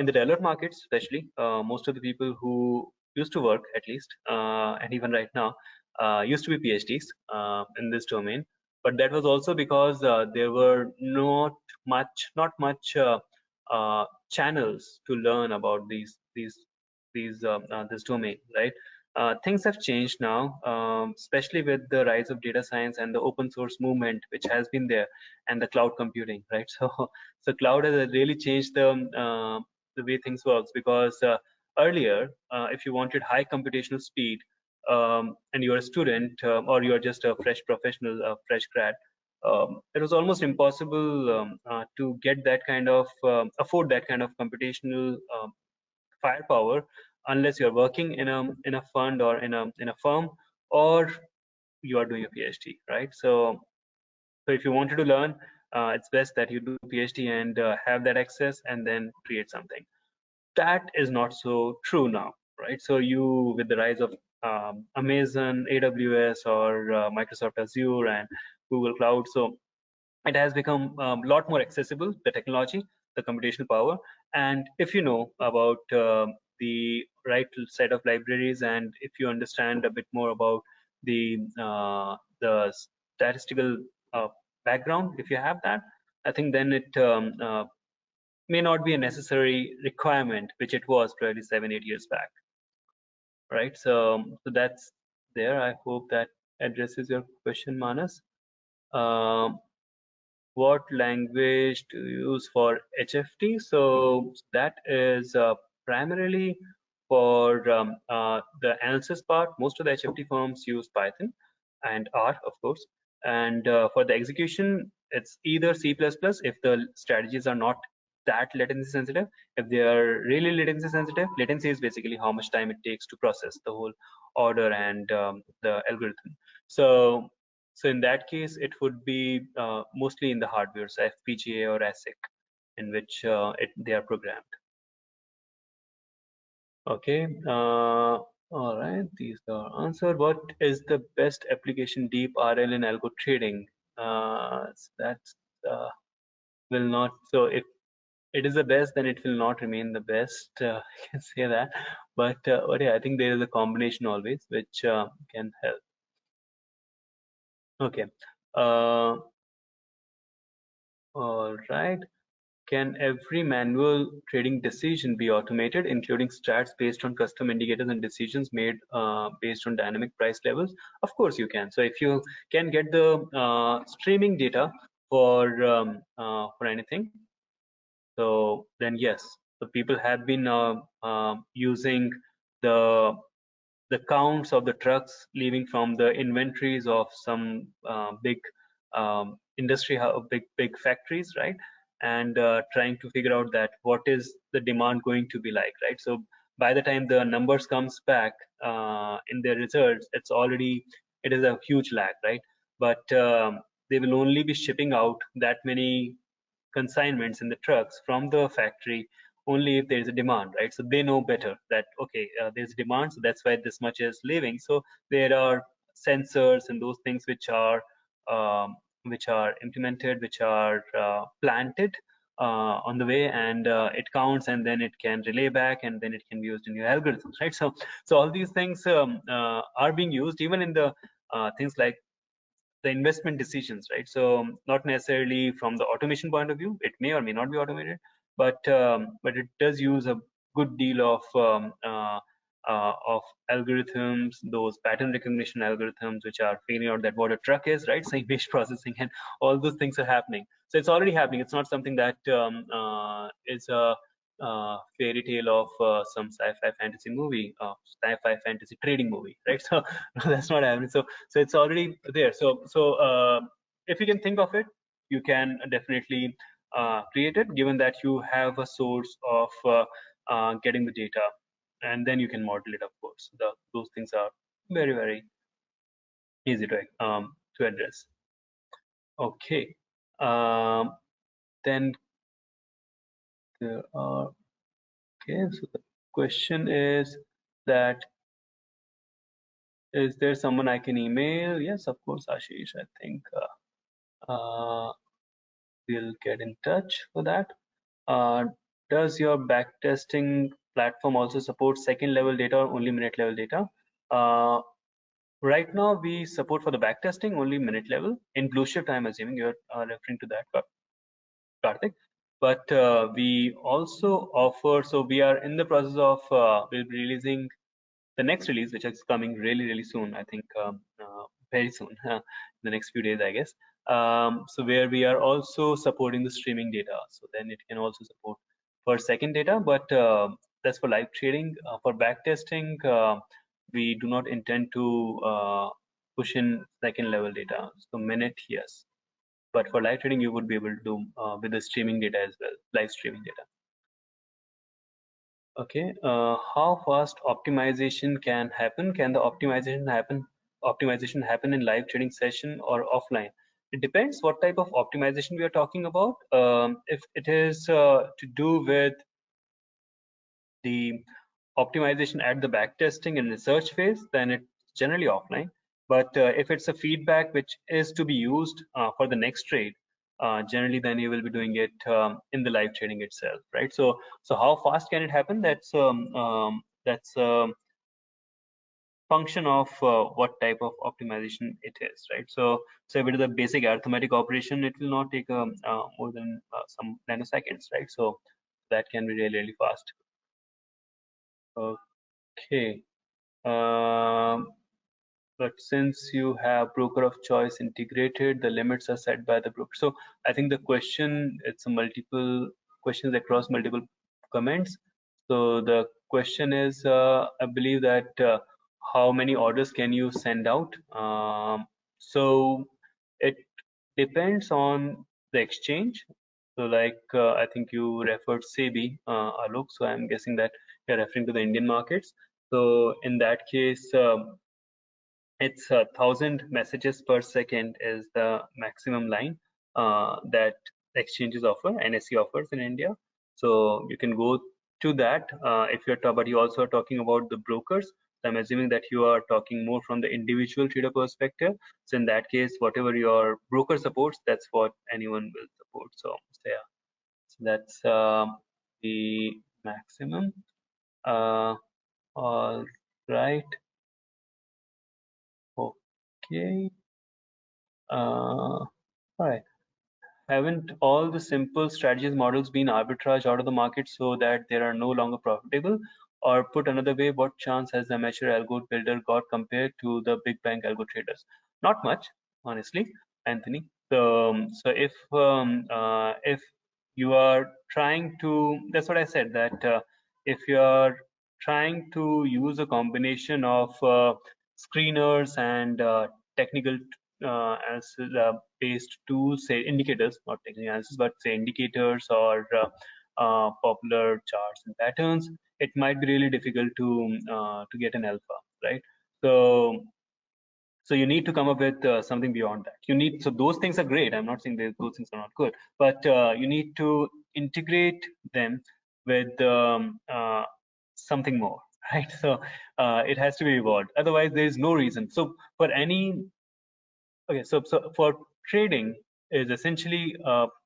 the developed markets, especially, most of the people who used to work, at least, and even right now, used to be PhDs in this domain. But that was also because there were not much channels to learn about this domain, right? Things have changed now, especially with the rise of data science and the open source movement, which has been there, and the cloud computing, right? So cloud has really changed the way things works, because earlier, if you wanted high computational speed, and you're a student, or you're just a fresh professional, a fresh grad, it was almost impossible to get that kind of afford that kind of computational firepower, unless you're working in a fund, or in a firm, or you are doing a PhD, right? So if you wanted to learn, it's best that you do a PhD and have that access, and then create something. That is not so true now, right? So you, with the rise of Amazon, AWS, or Microsoft Azure and Google Cloud, so it has become a lot more accessible, the technology, the computational power. And if you know about the right set of libraries, and if you understand a bit more about the statistical uh, background, if you have that, I think then it may not be a necessary requirement, which it was probably 7 8 years back, right? So that's there. I hope that addresses your question, Manas. um, what language to use for HFT? So that is primarily for the analysis part. Most of the HFT firms use Python and R, of course. And for the execution, it's either C++ if the strategies are not that latency sensitive. If they are really latency sensitive, latency is basically how much time it takes to process the whole order and the algorithm. So in that case, it would be mostly in the hardware, so FPGA or ASIC. in which they are programmed. Okay. All right. These are answered. What is the best application deep RL in algo trading? That's will not. So if it is the best, then it will not remain the best. I can say that. But yeah, I think there is a combination always which can help. Okay. Uh, all right. Can every manual trading decision be automated, including stats based on custom indicators and decisions made based on dynamic price levels? Of course you can. So if you can get the streaming data for anything, so then yes. So people have been using the the counts of the trucks leaving from the inventories of some big big factories, right? And trying to figure out that what is the demand going to be like, right? So by the time the numbers comes back in their results, it is a huge lag, right? But they will only be shipping out that many consignments in the trucks from the factory only if there is a demand, right? So they know better that okay, there's demand, so that's why this much is leaving. So there are sensors and those things which are implemented, which are planted on the way, and it counts, and then it can relay back, and then it can be used in your algorithms, right? So all these things are being used even in the things like the investment decisions, right? So not necessarily from the automation point of view, it may or may not be automated, but it does use a good deal of algorithms, those pattern recognition algorithms, which are figuring out that what a truck is, right? So image processing and all those things are happening. So it's already happening. It's not something that is a fairy tale of some sci-fi fantasy movie, sci-fi fantasy trading movie, right? So that's not happening. So it's already there. So if you can think of it, you can definitely create it, given that you have a source of getting the data, and then you can model it. Of course, those things are very easy to address. Okay. Um, then there are okay. So the question is that is there someone I can email? Yes, of course, Ashish. I think we'll get in touch for that. Uh, does your backtesting platform also support second level data or only minute level data? Uh, right now, we support for the backtesting only minute level. In Blue Shift, I'm assuming you're referring to that, Karthik. But we also offer, so we are in the process of we'll be releasing the next release, which is coming really soon. I think very soon, the next few days, I guess. So where we are also supporting the streaming data, so then it can also support for second data, but that's for live trading. For backtesting, we do not intend to push in second level data. So minute, yes, but for live trading, you would be able to do with the streaming data as well, live streaming data. Okay, how fast optimization can happen? Can the optimization happen in live trading session or offline? It depends what type of optimization we are talking about. If it is to do with the optimization at the backtesting and research phase, then it's generally offline. But if it's a feedback which is to be used for the next trade, generally then you will be doing it in the live trading itself, right? So how fast can it happen? That's function of what type of optimization it is, right? So if it is a basic arithmetic operation, it will not take more than some nanoseconds, right? So that can be really fast. Okay. Um, but since you have broker of choice integrated, the limits are set by the broker. So I think the question, it's a multiple questions across multiple comments. So the question is, I believe that how many orders can you send out? So it depends on the exchange. So like I think you referred SEBI, Alok. So I'm guessing that you're referring to the Indian markets. So in that case, it's 1,000 messages per second is the maximum line that exchanges offer, NSE offers in India. So you can go to that if you're but you also are talking about the brokers. So I'm assuming that you are talking more from the individual trader perspective. So in that case, whatever your broker supports, that's what anyone will support. So yeah, so that's the maximum. Uh, all right. Okay. All right. Haven't all the simple strategies models been arbitraged out of the market so that they are no longer profitable? Or put another way, what chance has the amateur algo builder got compared to the big bank algo traders? Not much, honestly, Anthony. So if you are trying to, that's what I said, that if you are trying to use a combination of screeners and technical based tools, say indicators, not technical analysis, but say indicators or popular charts and patterns, it might be really difficult to get an alpha, right? So so you need to come up with something beyond that. You need, so those things are great. I'm not saying that those things are not good, but you need to integrate them with something more, right? So it has to be evolved. Otherwise, there is no reason. So for any Okay, so for trading is essentially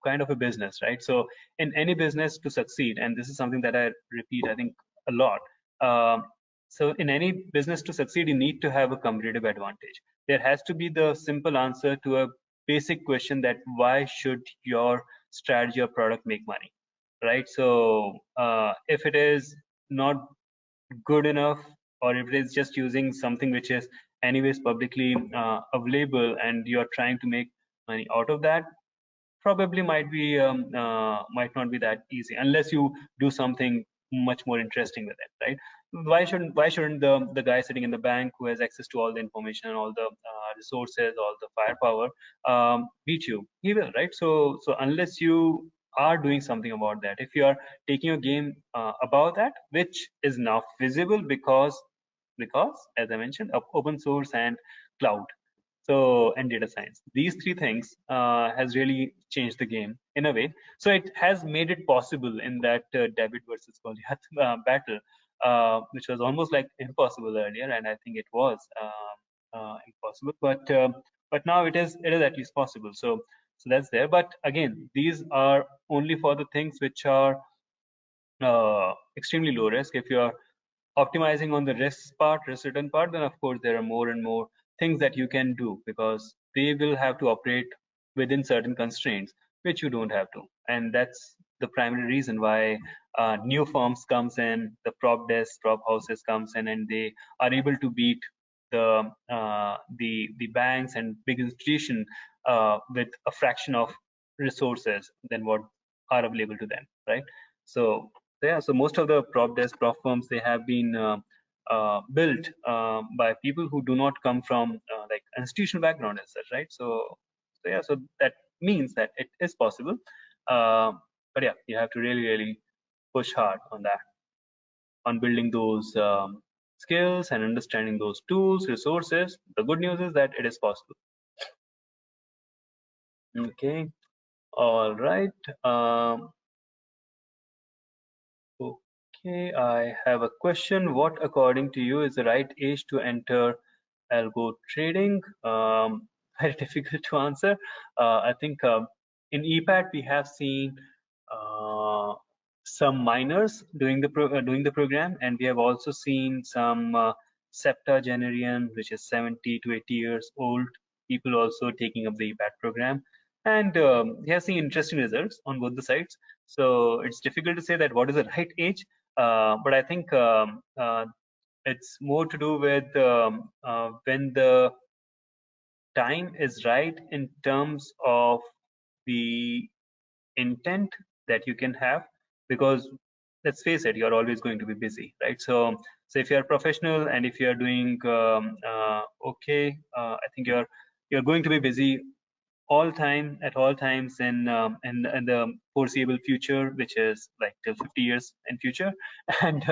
kind of a business, right? So in any business to succeed, and this is something that I repeat, I think a lot. Um, so in any business to succeed, you need to have a competitive advantage. There has to be the simple answer to a basic question that why should your strategy or product make money, right? So if it is not good enough, or if it is just using something which is anyways publicly available and you're trying to make money out of that, probably might not be that easy unless you do something much more interesting with it, right? Why shouldn't the guy sitting in the bank who has access to all the information and all the resources, all the firepower, beat you? He will, right? So unless you are doing something about that, if you are taking a game about that, which is now feasible because as I mentioned, open source and cloud, so and data science, these three things has really changed the game in a way. So it has made it possible in that David versus Goliath battle, which was almost like impossible earlier, and I think it was impossible, but now it is at least possible. So that's there. But again, these are only for the things which are extremely low risk. If you're optimizing on the risk return part, then of course there are more and more things that you can do because they will have to operate within certain constraints which you don't have to. And that's the primary reason why new firms comes in, the prop houses comes in, and they are able to beat the banks and big institution with a fraction of resources than what are available to them, right? So yeah, so most of the prop firms, they have been built by people who do not come from like institutional background as such, right? So yeah, so that means that it is possible, uh, but yeah, you have to really push hard on that, on building those skills and understanding those tools, resources. The good news is that it is possible. Okay, all right. Okay, I have a question. What, according to you, is the right age to enter algo trading? Very difficult to answer. I think in EPAT we have seen uh, some minors doing the program, and we have also seen some septuagenarian, which is 70 to 80 years old, people also taking up the EPAT program, and we have seen interesting results on both the sides. So it's difficult to say that what is the right age, but I think it's more to do with when the time is right in terms of the intent that you can have, because let's face it, you're always going to be busy, right? So if you're a professional and if you're doing okay, I think you're going to be busy at all times in the foreseeable future, which is like till 50 years in future, and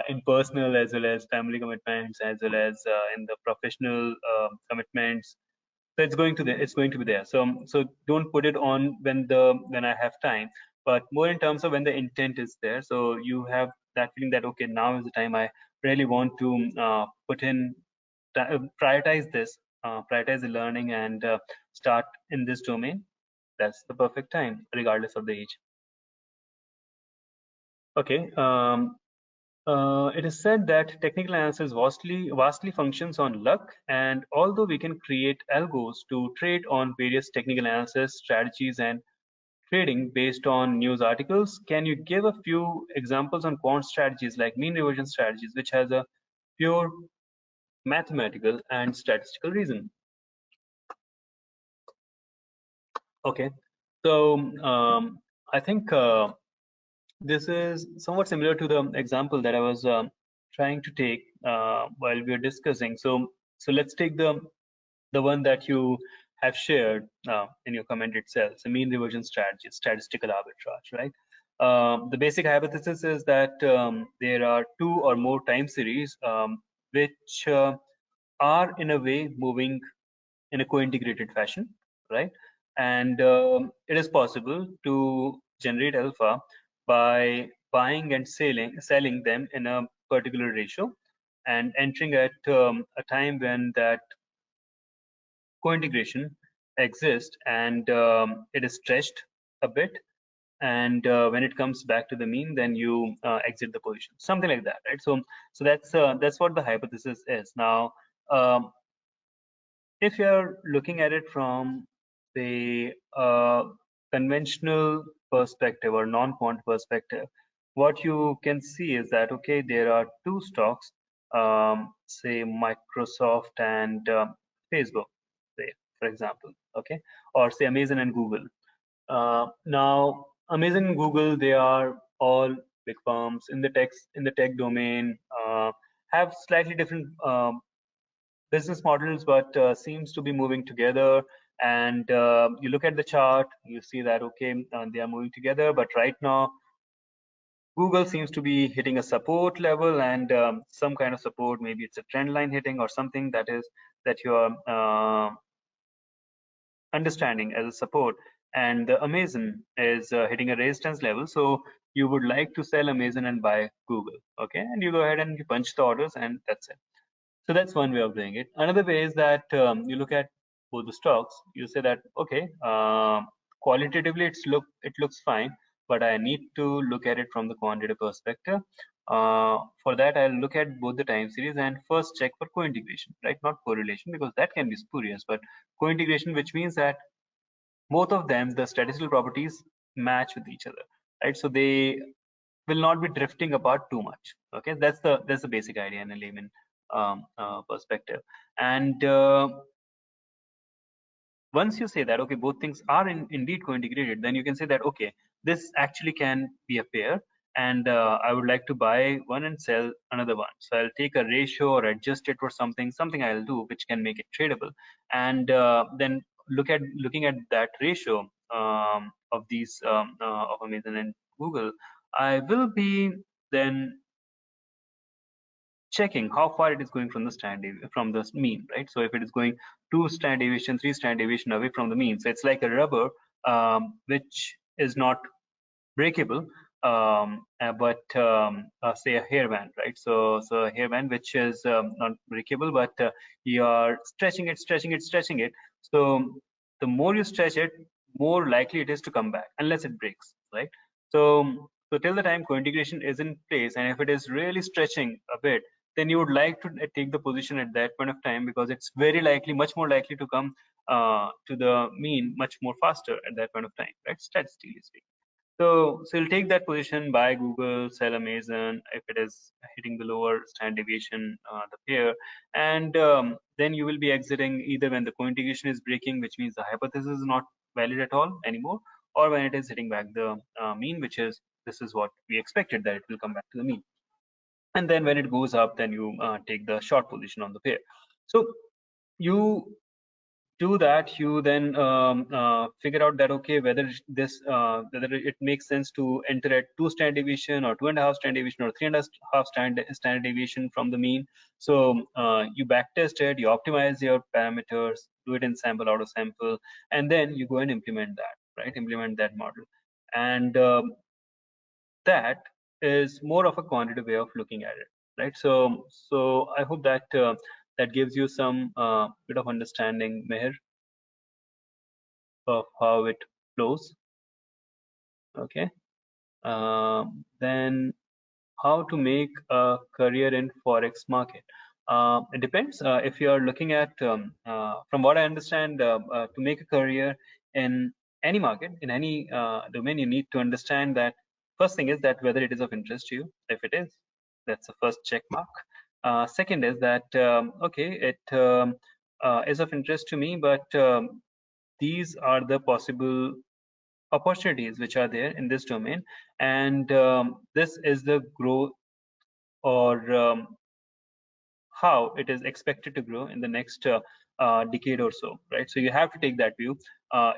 in personal as well as family commitments, as well as in the professional commitments. So it's going to be there. So don't put it on when I have time, but more in terms of when the intent is there. So you have that feeling that okay, now is the time I really want to put in prioritize this, prioritize the learning and start in this domain. That's the perfect time, regardless of the age. Okay. It is said that technical analysis vastly functions on luck, and although we can create algos to trade on various technical analysis strategies and trading based on news articles, can you give a few examples on quant strategies like mean reversion strategies, which has a pure mathematical and statistical reason? Okay, so I think this is somewhat similar to the example that I was trying to take while we were discussing. So let's take the one that you have shared in your comment itself. So mean reversion strategy, statistical arbitrage, right? The basic hypothesis is that there are two or more time series which are in a way moving in a co-integrated fashion, right? And it is possible to generate alpha by buying and selling them in a particular ratio and entering at a time when that co-integration exists and it is stretched a bit, and when it comes back to the mean, then you exit the position, something like that, right? So that's what the hypothesis is. Now if you're looking at it from the conventional perspective or non-quant perspective, what you can see is that okay, there are two stocks, say Microsoft and Facebook, say for example, okay, or say Amazon and Google. Now, Amazon and Google, they are all big firms in the tech domain, have slightly different business models, but seems to be moving together. And you look at the chart, you see that okay, they are moving together. But right now, Google seems to be hitting a support level and some kind of support. Maybe it's a trend line hitting or something that you're understanding as a support. And Amazon is hitting a resistance level. So you would like to sell Amazon and buy Google. Okay, and you go ahead and you punch the orders, and that's it. So that's one way of doing it. Another way is that you look at both the stocks. You say that okay, qualitatively it looks fine, but I need to look at it from the quantitative perspective. For that, I'll look at both the time series and first check for co-integration, right? Not correlation, because that can be spurious, but co-integration, which means that both of them, the statistical properties match with each other, right? So they will not be drifting apart too much. Okay, that's the basic idea in a layman perspective. And once you say that okay, both things are indeed co-integrated, then you can say that okay, this actually can be a pair, and I would like to buy one and sell another one. So I'll take a ratio or adjust it or something I'll do which can make it tradable, and then looking at that ratio of these of Amazon and Google, I will be then checking how far it is going from the from the mean, right? So if it is going 2 standard deviation, 3 standard deviation away from the mean, so it's like a rubber which is not breakable, but say a hairband, right? So a hairband which is not breakable, but you are stretching it. So the more you stretch it, more likely it is to come back unless it breaks, right? So till the time co-integration is in place, and if it is really stretching a bit, then you would like to take the position at that point of time, because it's very likely, much more likely to come to the mean much more faster at that point of time, right? Statistically speaking. So you'll take that position, buy Google, sell Amazon if it is hitting the lower standard deviation, the pair, and then you will be exiting either when the co-integration is breaking, which means the hypothesis is not valid at all anymore, or when it is hitting back the mean, which is this is what we expected, that it will come back to the mean. And then when it goes up, then you take the short position on the pair. So you do that, you then figure out that okay, whether whether it makes sense to enter at 2 standard deviation or 2.5 standard deviation or 3.5 standard deviation from the mean. So you backtest it, you optimize your parameters, do it in sample out of sample, and then you go and implement that, right? Implement that model, and that is more of a quantitative way of looking at it, right? So I hope that that gives you some bit of understanding, Meher, of how it flows. Okay. Then how to make a career in forex market. It depends. If you're looking at, from what I understand, to make a career in any market, in any domain, you need to understand that first thing is that whether it is of interest to you. If it is, that's the first check mark. Second is that okay, it is of interest to me, but these are the possible opportunities which are there in this domain, and this is the growth or how it is expected to grow in the next decade or so, right? So you have to take that view.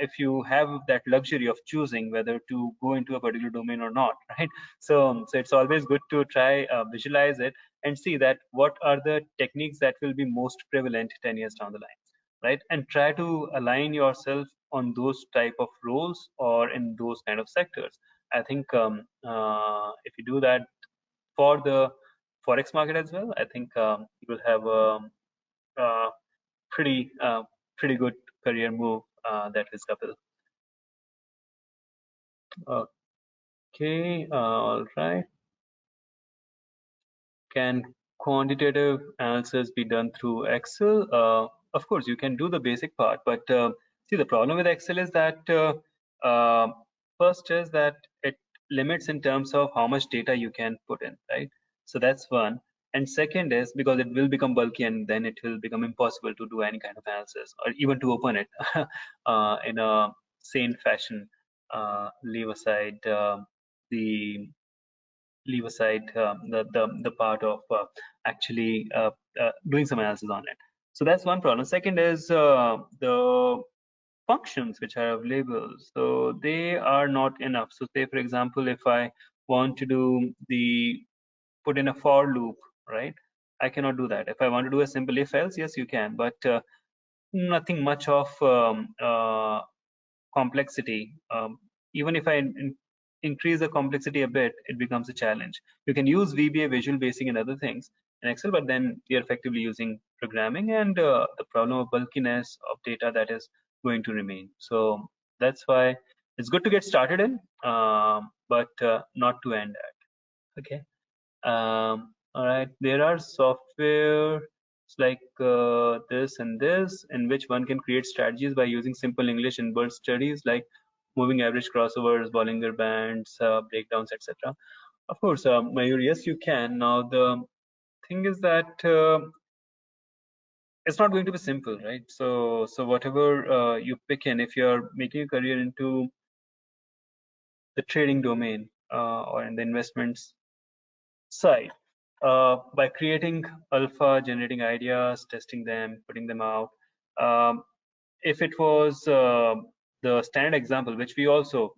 If you have that luxury of choosing whether to go into a particular domain or not, right? So it's always good to try visualize it and see that what are the techniques that will be most prevalent 10 years down the line, right? And try to align yourself on those type of roles or in those kind of sectors. I think if you do that for the forex market as well, I think you will have a pretty pretty good career move. That is Kapil. Okay, all right. Can quantitative analysis be done through Excel? Of course, you can do the basic part, but see, the problem with Excel is that uh, first is that it limits in terms of how much data you can put in, right? So that's one. And second is because it will become bulky and then it will become impossible to do any kind of analysis or even to open it in a sane fashion. Leave aside the leave aside the part of actually doing some analysis on it. So that's one problem. Second is the functions which are available. So they are not enough. So say for example, if I want to do the put in a for loop, right? I cannot do that. If I want to do a simple if else, yes, you can, but nothing much of complexity. Even if I increase the complexity a bit, it becomes a challenge. You can use VBA, Visual Basic, and other things in Excel, but then you're effectively using programming, and the problem of bulkiness of data that is going to remain. So that's why it's good to get started in, but not to end at. Okay. All right, there are software like this and this, in which one can create strategies by using simple English and word studies like moving average crossovers, Bollinger Bands, breakdowns, etc. Of course, Mayur, yes, you can. Now, the thing is that it's not going to be simple, right? So whatever you pick in, if you're making a career into the trading domain or in the investments side, by creating alpha, generating ideas, testing them, putting them out. Um, if it was the standard example, which we also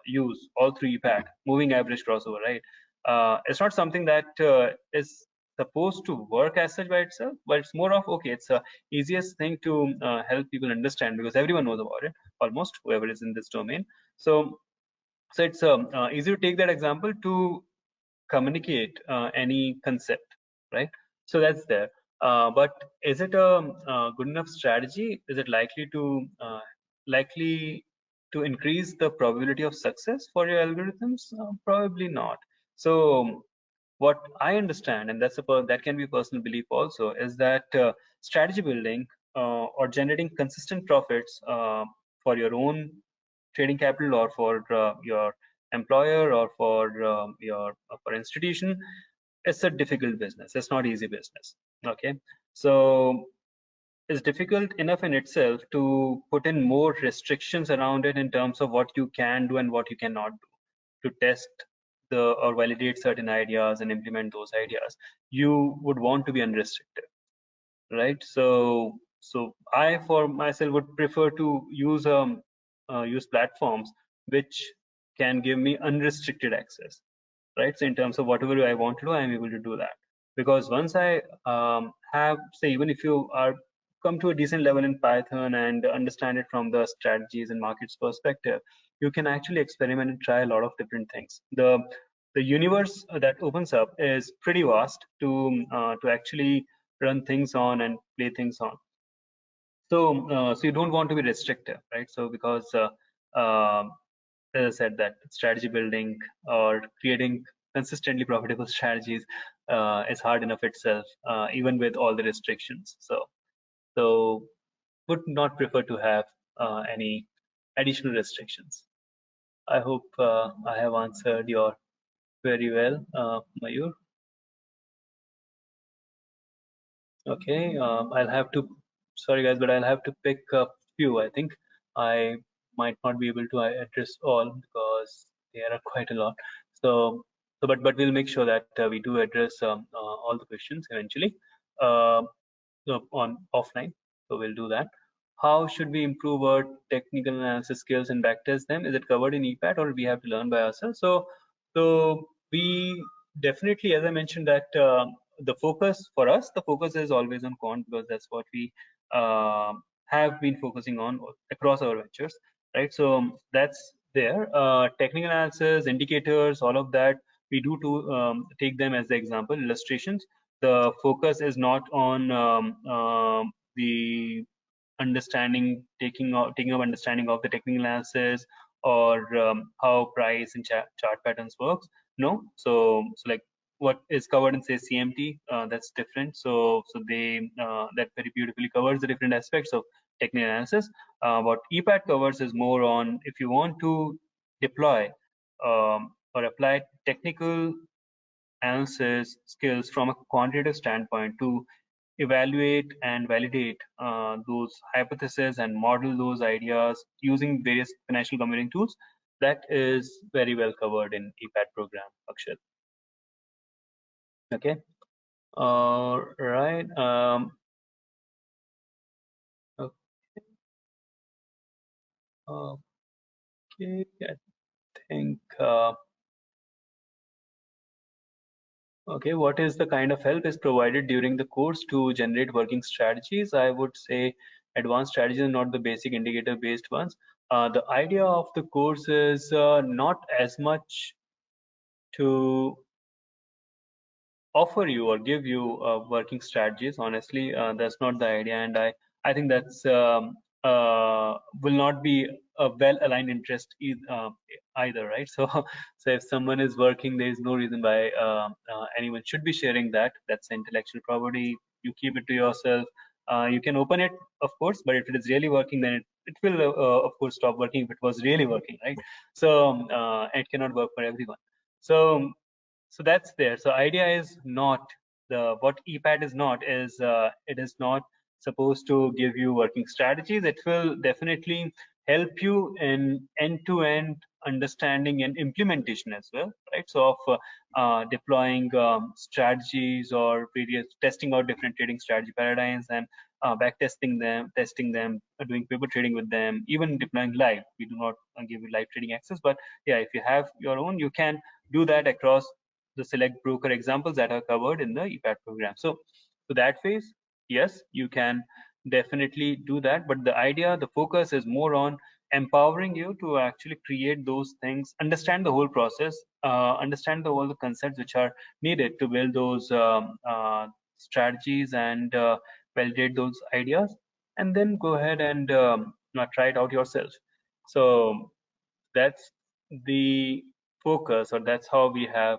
use all through EPAT, moving average crossover, right? It's not something that is supposed to work as such by itself, but it's more of, okay, it's the easiest thing to help people understand because everyone knows about it, almost whoever is in this domain. So it's easy to take that example to communicate any concept, right? So that's there. But is it a, good enough strategy? Is it likely to increase the probability of success for your algorithms? Probably not. So what I understand, and that can be personal belief also, is that strategy building or generating consistent profits for your own trading capital or for your employer or for your for institution, it's a difficult business. It's not easy business. Okay, so it's difficult enough in itself to put in more restrictions around it in terms of what you can do and what you cannot do to test the or validate certain ideas and implement those ideas. You would want to be unrestricted, right? So So I, for myself, would prefer to use platforms which can give me unrestricted access, right? So in terms of whatever I want to do, I'm able to do that. Because once I have, say, even if you are come to a decent level in Python and understand it from the strategies and markets perspective, you can actually experiment and try a lot of different things. The universe that opens up is pretty vast to actually run things on and play things on. So you don't want to be restrictive, right? So because as I said, that strategy building or creating consistently profitable strategies is hard enough itself, even with all the restrictions. So would not prefer to have any additional restrictions. I hope I have answered your query well, Mayur. Okay, I'll have to, sorry guys, but I'll have to pick a few. I think I might not be able to address all because there are quite a lot. So but we'll make sure that we do address all the questions eventually uh, on offline. So we'll do that. How should we improve our technical analysis skills and backtest them? Is it covered in EPAT or we have to learn by ourselves? So we definitely, as I mentioned, that the focus for us, the focus is always on quant because that's what we uh, have been focusing on across our ventures, right? So that's there. Technical analysis, indicators, all of that, we do to take them as the example illustrations. The focus is not on the understanding, taking up understanding of the technical analysis or how price and chart patterns works. No, so like what is covered in say CMT, that's different. So they that very beautifully covers the different aspects of technical analysis. What EPAT covers is more on if you want to deploy or apply technical analysis skills from a quantitative standpoint to evaluate and validate those hypotheses and model those ideas using various financial computing tools. That is very well covered in EPAT program, Akshat. Okay. All right. Okay. I think. Okay, what is the kind of help is provided during the course to generate working strategies? I would say advanced strategies, not the basic indicator based ones. The idea of the course is not as much to offer you or give you working strategies. Honestly, that's not the idea, and I think that's will not be a well aligned interest either, right? So if someone is working, there is no reason why anyone should be sharing that. That's intellectual property. You keep it to yourself. You can open it, of course, but if it is really working, then it will of course stop working if it was really working, right? So it cannot work for everyone. So that's there. So idea is not the what EPAT is not is it is not supposed to give you working strategies. It will definitely help you in end-to-end understanding and implementation as well, right? So of deploying strategies or various testing out different trading strategy paradigms and back testing them, doing paper trading with them, even deploying live. We do not give you live trading access, but yeah, if you have your own, you can do that across the select broker examples that are covered in the EPAT program. So that phase, yes, you can definitely do that. But the idea, the focus is more on empowering you to actually create those things, understand the whole process, understand all the concepts which are needed to build those strategies and validate those ideas, and then go ahead and try it out yourself. So that's the focus, or that's how we have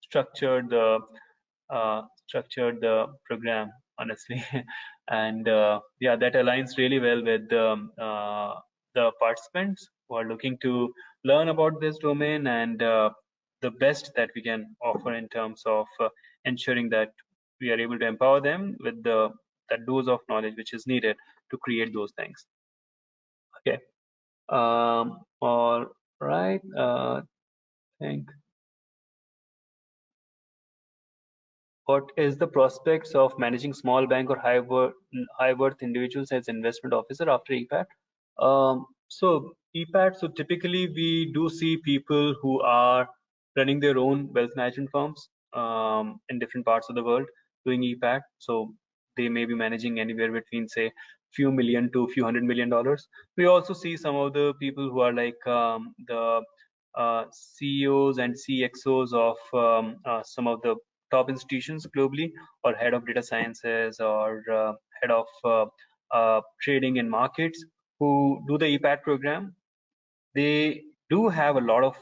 structured the program, honestly. And yeah, that aligns really well with the participants who are looking to learn about this domain and the best that we can offer in terms of ensuring that we are able to empower them with that dose of knowledge which is needed to create those things. Okay. All right. Think what is the prospects of managing small bank or high worth individuals as investment officer after EPAT? So EPAT, so typically we do see people who are running their own wealth management firms in different parts of the world doing EPAT. So they may be managing anywhere between say few million to few $100 million. We also see some of the people who are like the CEOs and CXOs of some of the top institutions globally, or head of data sciences, or head of trading and markets, who do the EPAT program. They do have a lot of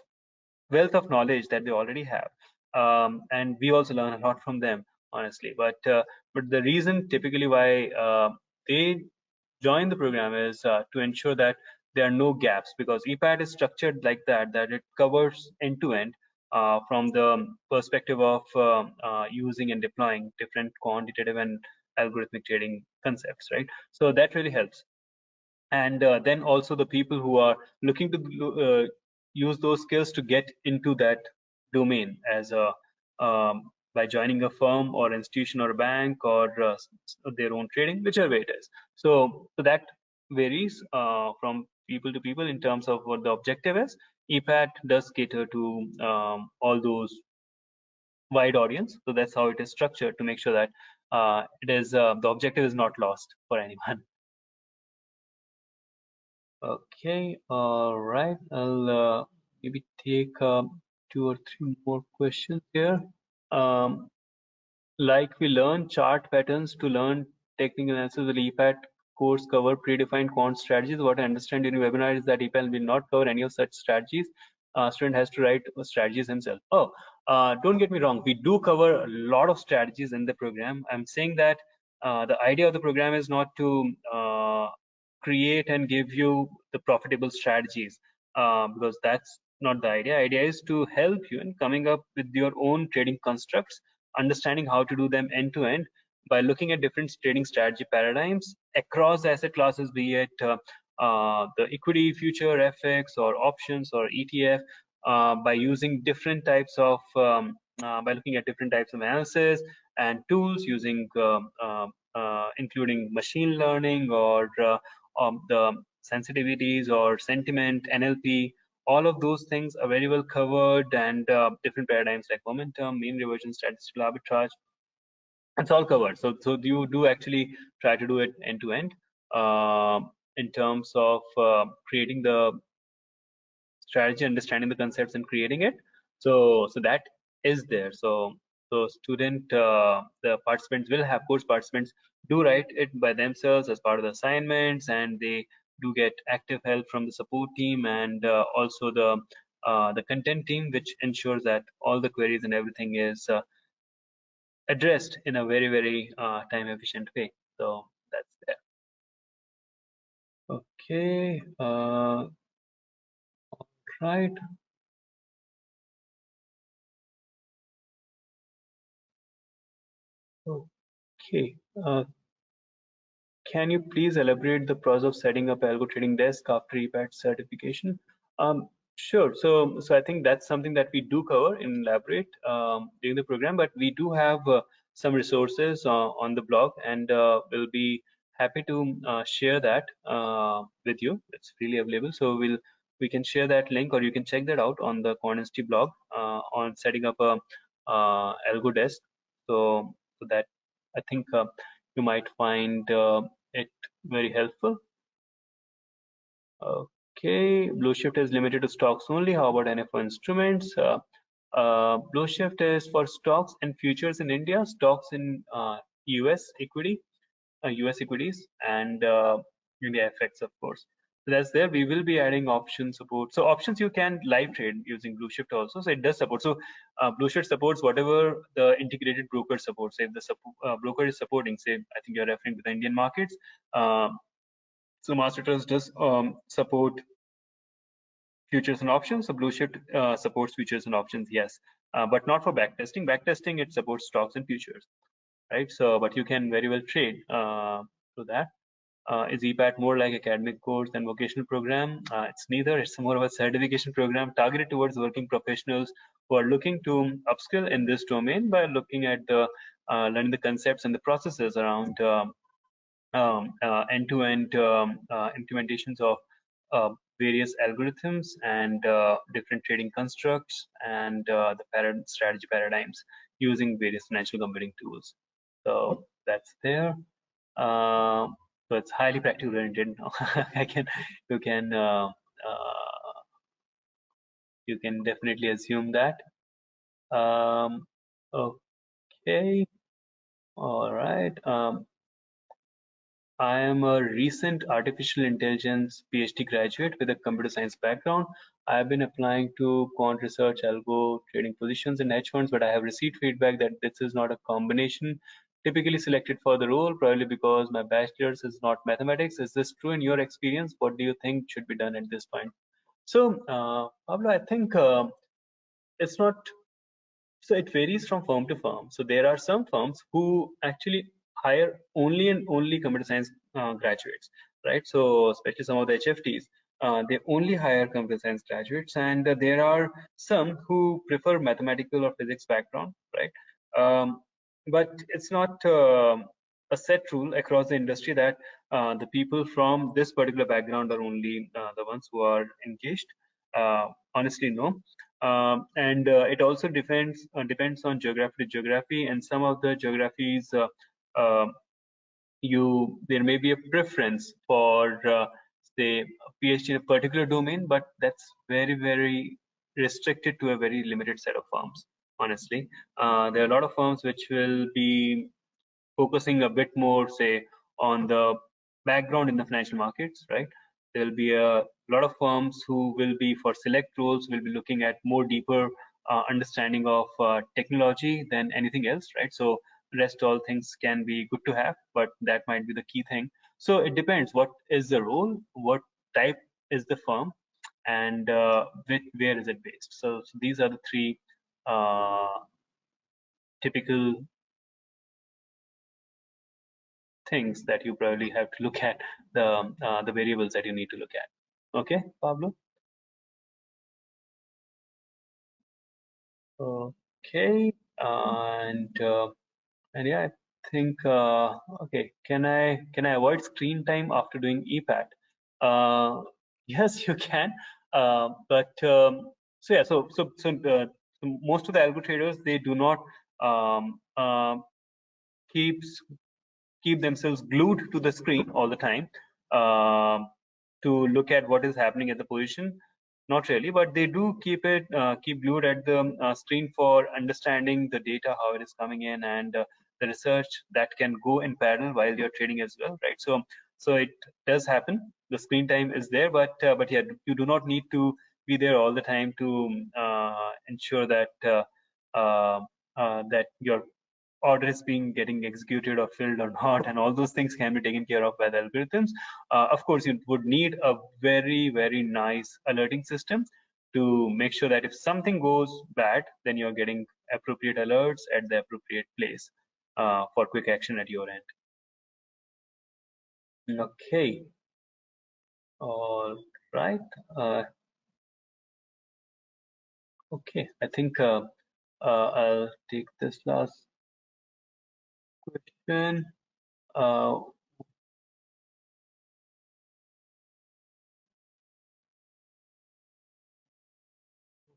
wealth of knowledge that they already have, and we also learn a lot from them, honestly. But the reason typically why they join the program is to ensure that there are no gaps, because EPAT is structured like that it covers end to end from the perspective of using and deploying different quantitative and algorithmic trading concepts, right? So that really helps. And then also the people who are looking to use those skills to get into that domain as a by joining a firm or institution or a bank, or their own trading, whichever way it is. So that varies from people to people in terms of what the objective is. EPAT does cater to all those wide audience, so that's how it is structured, to make sure that it is the objective is not lost for anyone. Okay, all right. I'll maybe take two or three more questions here. Um, like we learn chart patterns to learn technical analysis, will EPAT course cover predefined quant strategies? What I understand in your webinar is that EPAT will not cover any of such strategies. Student has to write strategies himself. Oh, don't get me wrong. We do cover a lot of strategies in the program. I'm saying that the idea of the program is not to create and give you the profitable strategies, because that's not the idea. Idea is to help you in coming up with your own trading constructs, understanding how to do them end to end by looking at different trading strategy paradigms across asset classes, be it the equity, future, FX, or options, or ETF, by using different types of by looking at different types of analysis and tools, using including machine learning, or the sensitivities or sentiment, NLP. All of those things are very well covered, and different paradigms like momentum, mean reversion, statistical arbitrage, it's all covered. So you do actually try to do it end to end in terms of creating the strategy, understanding the concepts, and creating it. So that is there. So student, the participants will have, course participants do write it by themselves as part of the assignments, and they do get active help from the support team, and also the content team, which ensures that all the queries and everything is addressed in a very time efficient way. So that's there. Okay, right. Okay. Can you please elaborate the process of setting up Algo Trading Desk after EPAT certification? Sure. So I think that's something that we do cover in elaborate during the program, but we do have some resources on the blog, and we'll be happy to share that with you. It's freely available, so we can share that link, or you can check that out on the QuantInsti blog on setting up a Algo Desk. So that I think you might find it very helpful. Okay, Blue Shift is limited to stocks only. How about NFO instruments? Blue Shift is for stocks and futures in India, stocks in US equity, US equities, and India FX, of course. So that's there. We will be adding option support. So options you can live trade using Blue Shift also. So it does support. So Blue Shift supports whatever the integrated broker supports. So if the broker is supporting, say, I think you're referring to the Indian markets. So Master Trust does support futures and options. So Blue Shift supports futures and options, yes, but not for backtesting. Backtesting, it supports stocks and futures, right? So, but you can very well trade through that. Is EPAT more like academic course than vocational program? It's neither. It's more of a certification program targeted towards working professionals who are looking to upskill in this domain by looking at the learning the concepts and the processes around end-to-end implementations of various algorithms and different trading constructs and the strategy paradigms using various financial computing tools. So that's there. So it's highly practical oriented. I can, you can, you can definitely assume that. Um, okay, all right. I am a recent artificial intelligence PhD graduate with a computer science background. I have been applying to quant research, algo trading positions in hedge funds, but I have received feedback that this is not a combination typically selected for the role, probably because my bachelor's is not mathematics. Is this true in your experience? What do you think should be done at this point? So, Pablo, I think it's not so it varies from firm to firm. So there are some firms who actually hire only and only computer science graduates, right? So especially some of the HFTs, they only hire computer science graduates, and there are some who prefer mathematical or physics background, right? But it's not a set rule across the industry that the people from this particular background are only the ones who are engaged. Honestly, no. And it also depends on geography to geography, and some of the geographies uh, there may be a preference for say a PhD in a particular domain, but that's very restricted to a very limited set of firms. Honestly, there are a lot of firms which will be focusing a bit more, say, on the background in the financial markets, right? There will be a lot of firms who will be, for select roles, will be looking at more deeper understanding of technology than anything else, right? So rest all things can be good to have, but that might be the key thing. So it depends. What is the role? What type is the firm? And where is it based? So these are the three uh, typical things that you probably have to look at, the variables that you need to look at. Okay, Pablo. Okay, and yeah, I think okay. Can I avoid screen time after doing EPAT? Yes, you can. But so yeah, so most of the algo traders, they do not um, keep keep themselves glued to the screen all the time um, to look at what is happening at the position. Not really, but they do keep glued at the screen for understanding the data, how it is coming in, and the research that can go in parallel while you're trading as well, right? So it does happen. The screen time is there, but yeah, you do not need to be there all the time to ensure that that your order is being getting executed or filled or not, and all those things can be taken care of by the algorithms. Of course, you would need a very nice alerting system to make sure that if something goes bad, then you're getting appropriate alerts at the appropriate place for quick action at your end. Okay, all right. Uh, okay, I think I'll take this last question. Uh,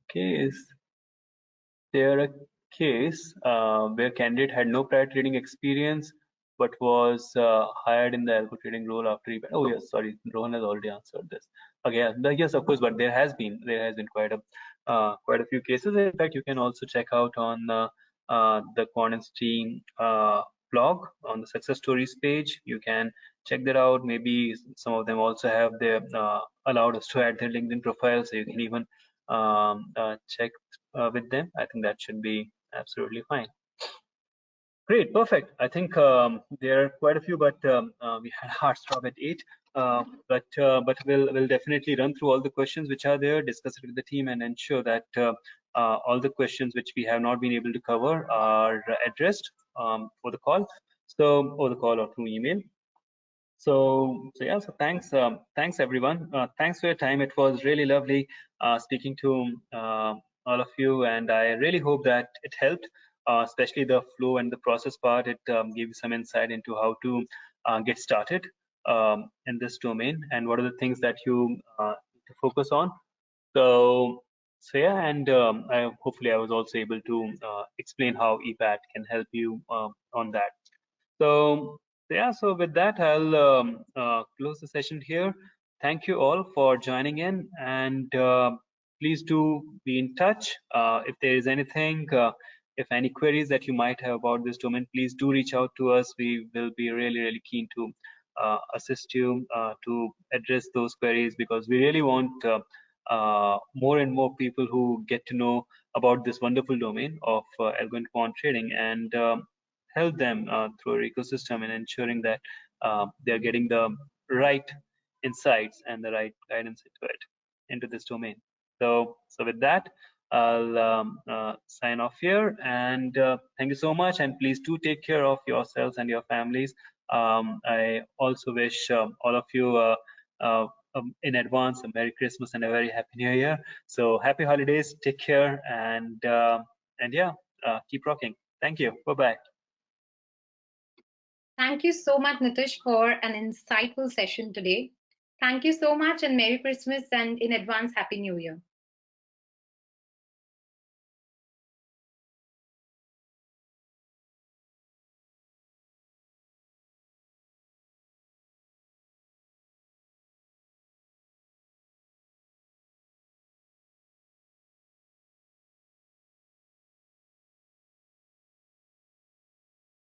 okay, is there a case where candidate had no prior trading experience but was hired in the algo trading role after EPAT? Oh yes, sorry, Rohan has already answered this. Okay, yeah, yes, of course, but there has been quite a few cases. In fact, you can also check out on the QuantInsti blog on the success stories page. You can check that out. Maybe some of them also have their allowed us to add their LinkedIn profile, so you can even check with them. I think that should be absolutely fine. Great, perfect. I think there are quite a few, but we had a hard stop at 8. But we'll definitely run through all the questions which are there, discuss it with the team, and ensure that all the questions which we have not been able to cover are addressed for the call. So, or the call or through email. So yeah, so thanks everyone. Thanks for your time. It was really lovely speaking to all of you, and I really hope that it helped. especially the flow and the process part. It gave you some insight into how to get started in this domain and what are the things that you need to focus on. So, so yeah, and hopefully I was also able to explain how EPAT can help you on that. So yeah, so with that, I'll close the session here. Thank you all for joining in, and please do be in touch. If there is anything, if any queries that you might have about this domain, please do reach out to us. We will be really, really keen to assist you to address those queries, because we really want more and more people who get to know about this wonderful domain of algo and quant trading, and help them through our ecosystem in ensuring that they're getting the right insights and the right guidance into it, into this domain. So with that, I'll sign off here, and thank you so much, and please do take care of yourselves and your families. I also wish all of you uh, in advance a Merry Christmas and a very Happy New Year. So happy holidays, take care, and yeah, keep rocking. Thank you. Bye bye. Thank you so much, Nitish, for an insightful session today. Thank you so much, and Merry Christmas and in advance, Happy New Year.